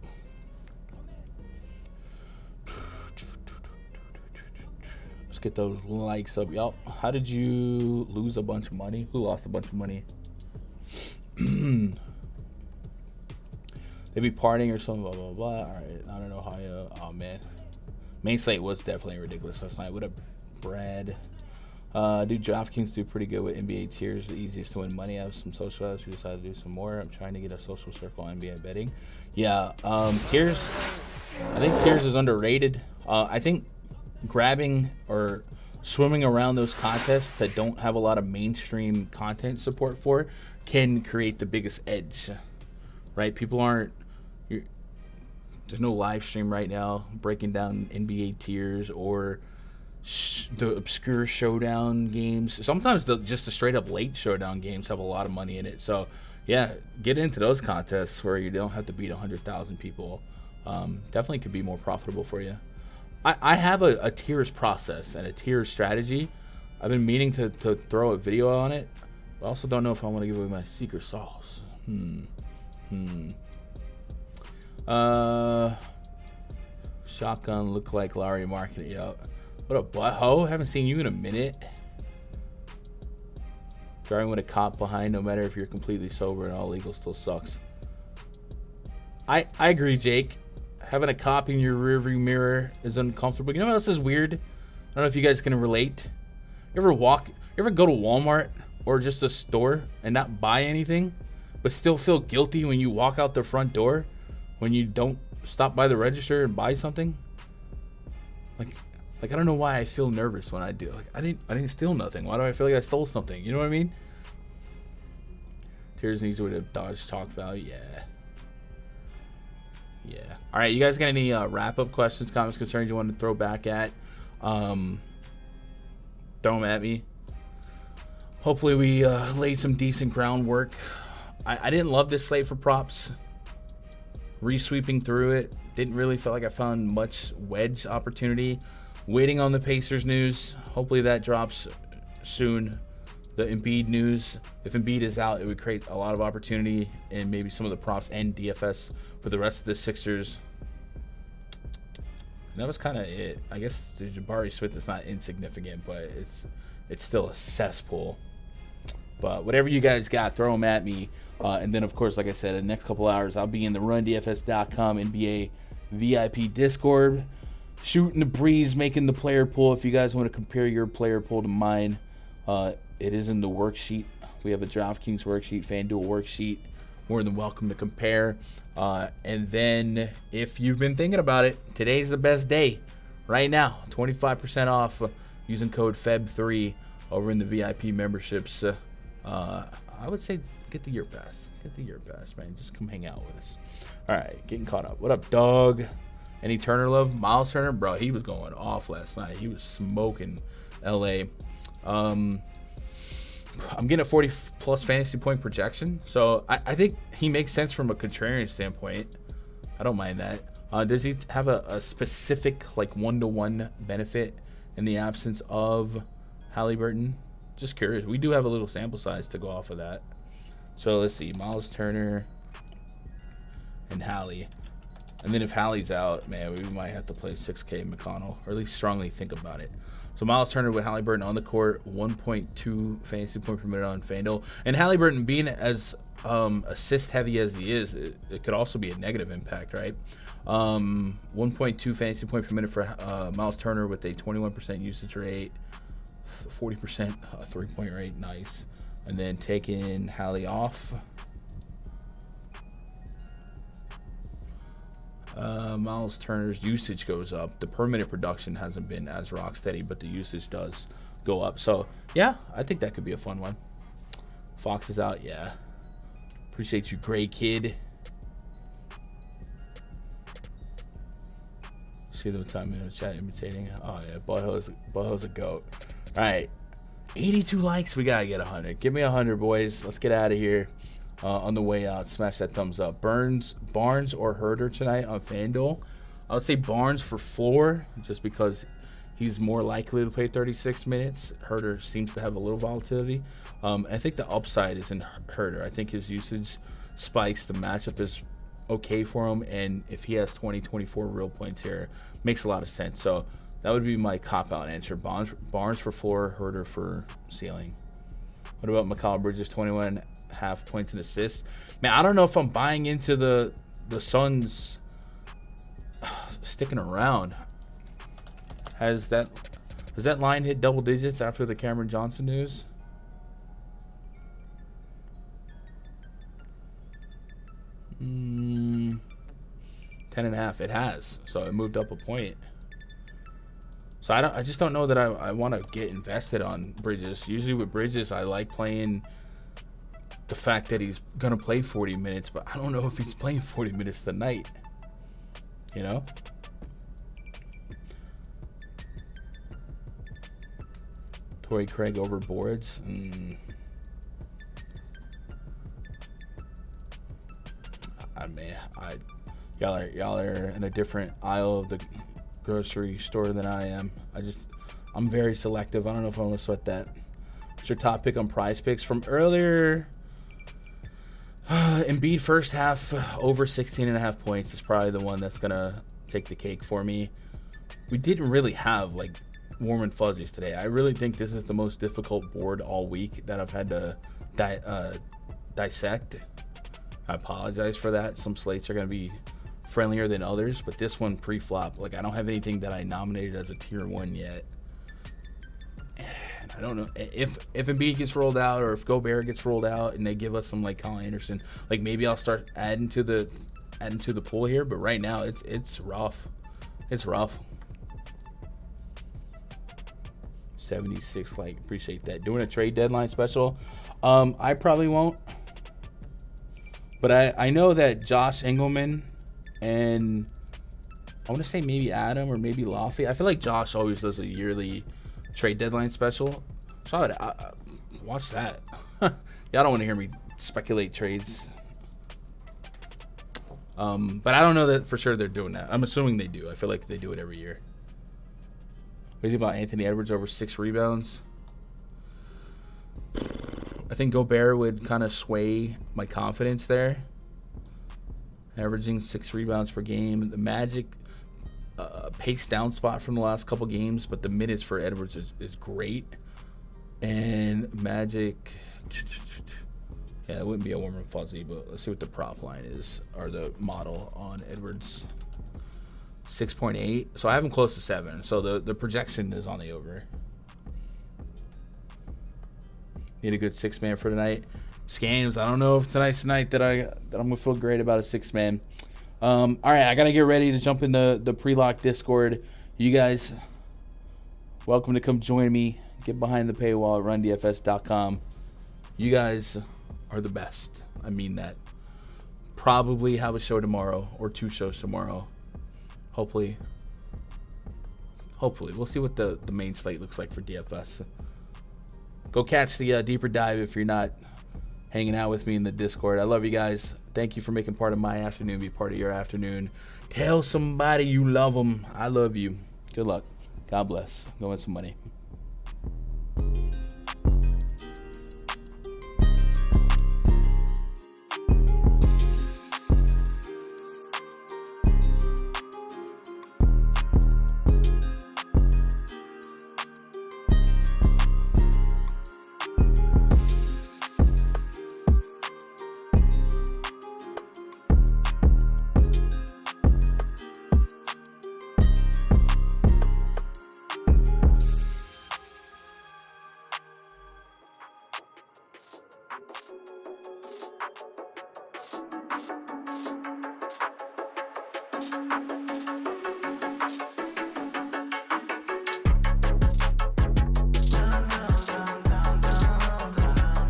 Let's get those likes up, y'all. How did you lose a bunch of money? Who lost a bunch of money? They be partying or something, blah blah blah. All right, I don't know how you. Oh man, main slate was definitely ridiculous last night. What a Brad. DraftKings do pretty good with NBA tiers, the easiest to win money. I have some social apps. We decided to do some more. I'm trying to get a social circle on NBA betting. Yeah, tiers. I think tiers is underrated. I think grabbing or swimming around those contests that don't have a lot of mainstream content support for can create the biggest edge, right? People aren't. There's no live stream right now breaking down NBA tiers or the obscure showdown games. Sometimes just the straight up late showdown games have a lot of money in it. So yeah, get into those contests where you don't have to beat 100,000 people. Definitely could be more profitable for you. I have a tiers process and a tiers strategy. I've been meaning to throw a video on it, but I also don't know if I want to give away my secret sauce. Shotgun look like Larry Markkanen. Yo, What up, butthole? Haven't seen you in a minute. Driving with a cop behind, no matter if you're completely sober and all legal, still sucks. I agree, Jake. Having a cop in your rearview mirror is uncomfortable. You know what else is weird? I don't know if you guys can relate. You ever go to Walmart or just a store and not buy anything, but still feel guilty when you walk out the front door when you don't stop by the register and buy something? Like I don't know why I feel nervous when I do. Like I didn't steal nothing. Why do I feel like I stole something? You know what I mean? Tears needs with a dodge talk value. Yeah. All right, you guys got any wrap-up questions, comments, concerns you want to throw back at? Throw them at me. Hopefully we laid some decent groundwork. I didn't love this slate for props. Resweeping through it, didn't really feel like I found much wedge opportunity. Waiting on the Pacers news. Hopefully that drops soon. The Embiid news. If Embiid is out, it would create a lot of opportunity and maybe some of the props and DFS for the rest of the Sixers. And that was kind of it. I guess the Jabari Smith is not insignificant, but it's still a cesspool. But whatever you guys got, throw them at me. And then, of course, like I said, in the next couple hours, I'll be in the RunDFS.com NBA VIP Discord, shooting the breeze, making the player pool. If you guys want to compare your player pool to mine, it is in the worksheet. We have a DraftKings worksheet, FanDuel worksheet. More than welcome to compare. And then, if you've been thinking about it, today's the best day. Right now, 25% off using code FEB3 over in the VIP memberships. I would say get the year pass. Get the year pass, man. Just come hang out with us. All right, getting caught up. What up, Doug? Any Turner love? Miles Turner? Bro, he was going off last night. He was smoking LA. I'm getting a 40-plus fantasy point projection. So I think he makes sense from a contrarian standpoint. I don't mind that. Does he have a specific, like, one-to-one benefit in the absence of Halliburton? Just curious. We do have a little sample size to go off of that. So let's see. Miles Turner and Hallie. And then if Hallie's out, man, we might have to play 6K McConnell, or at least strongly think about it. So Miles Turner with Halliburton on the court, 1.2 fantasy point per minute on FanDuel. And Halliburton being as assist heavy as he is, it could also be a negative impact, right? 1.2 fantasy point per minute for Miles Turner with a 21% usage rate, 40% three-point rate, nice. And then taking Hallie off. Miles Turner's usage goes up. The per minute production hasn't been as rock steady, but the usage does go up. So, yeah, I think that could be a fun one. Fox is out, yeah. Appreciate you, Gray Kid. See the time in the chat imitating. Oh, yeah, Butthole a goat. All right, 82 likes. We got to get 100. Give me 100, boys. Let's get out of here. On the way out, smash that thumbs up. Barnes or Herder tonight on FanDuel. I would say Barnes for floor, just because he's more likely to play 36 minutes. Herder seems to have a little volatility. I think the upside is in Herder. I think his usage spikes. The matchup is okay for him, and if he has 24 real points here, makes a lot of sense. So that would be my cop-out answer. Barnes for floor, Herder for ceiling. What about Mikal Bridges, 21.5 points and assists? Man, I don't know if I'm buying into the Suns sticking around. Does that line hit double digits after the Cameron Johnson news? Mm, 10.5. It has. So it moved up a point. So I just don't know that I want to get invested on Bridges. Usually with Bridges, I like playing the fact that he's going to play 40 minutes, but I don't know if he's playing 40 minutes tonight. You know? Torrey Craig over boards. Y'all are in a different aisle of the grocery store than I am. I'm very selective. I don't know if I want to sweat that. What's your top pick on PrizePicks from earlier? Embiid first half over 16.5 points is probably the one that's gonna take the cake for me. We didn't really have warm and fuzzies today. I really think this is the most difficult board all week that I've had to dissect. I apologize for that. Some slates are going to be friendlier than others, but this one pre-flop, like, I don't have anything that I nominated as a tier 1 yet. And I don't know if Embiid gets rolled out or if Gobert gets rolled out and they give us some like Colin Anderson, like maybe I'll start adding to the pool here, but right now it's rough. It's rough. 76, like, appreciate that. Doing a trade deadline special. I probably won't. But I know that Josh Engelman and I want to say maybe Adam or maybe Laffy. I feel like Josh always does a yearly trade deadline special. So I would watch that. Y'all don't want to hear me speculate trades. But I don't know that for sure they're doing that. I'm assuming they do. I feel like they do it every year. What do you think about Anthony Edwards over 6 rebounds? I think Gobert would kind of sway my confidence there. Averaging 6 rebounds per game. The Magic pace down spot from the last couple games, but the minutes for Edwards is great. And Magic, yeah, it wouldn't be a warm and fuzzy, but let's see what the prop line is, or the model on Edwards. 6.8. So I have him close to 7. So the projection is on the over. Need a good 6-man for tonight. Scams. I don't know if tonight's the night that I'm gonna feel great about a 6-man. All right, I gotta get ready to jump in the pre-lock Discord. You guys, welcome to come join me. Get behind the paywall at rundfs.com. You guys are the best. I mean that. Probably have a show tomorrow or 2 shows tomorrow. Hopefully. We'll see what the main slate looks like for DFS. Go catch the deeper dive if you're not hanging out with me in the Discord. I love you guys. Thank you for making part of my afternoon be part of your afternoon. Tell somebody you love them. I love you. Good luck. God bless. Go win some money.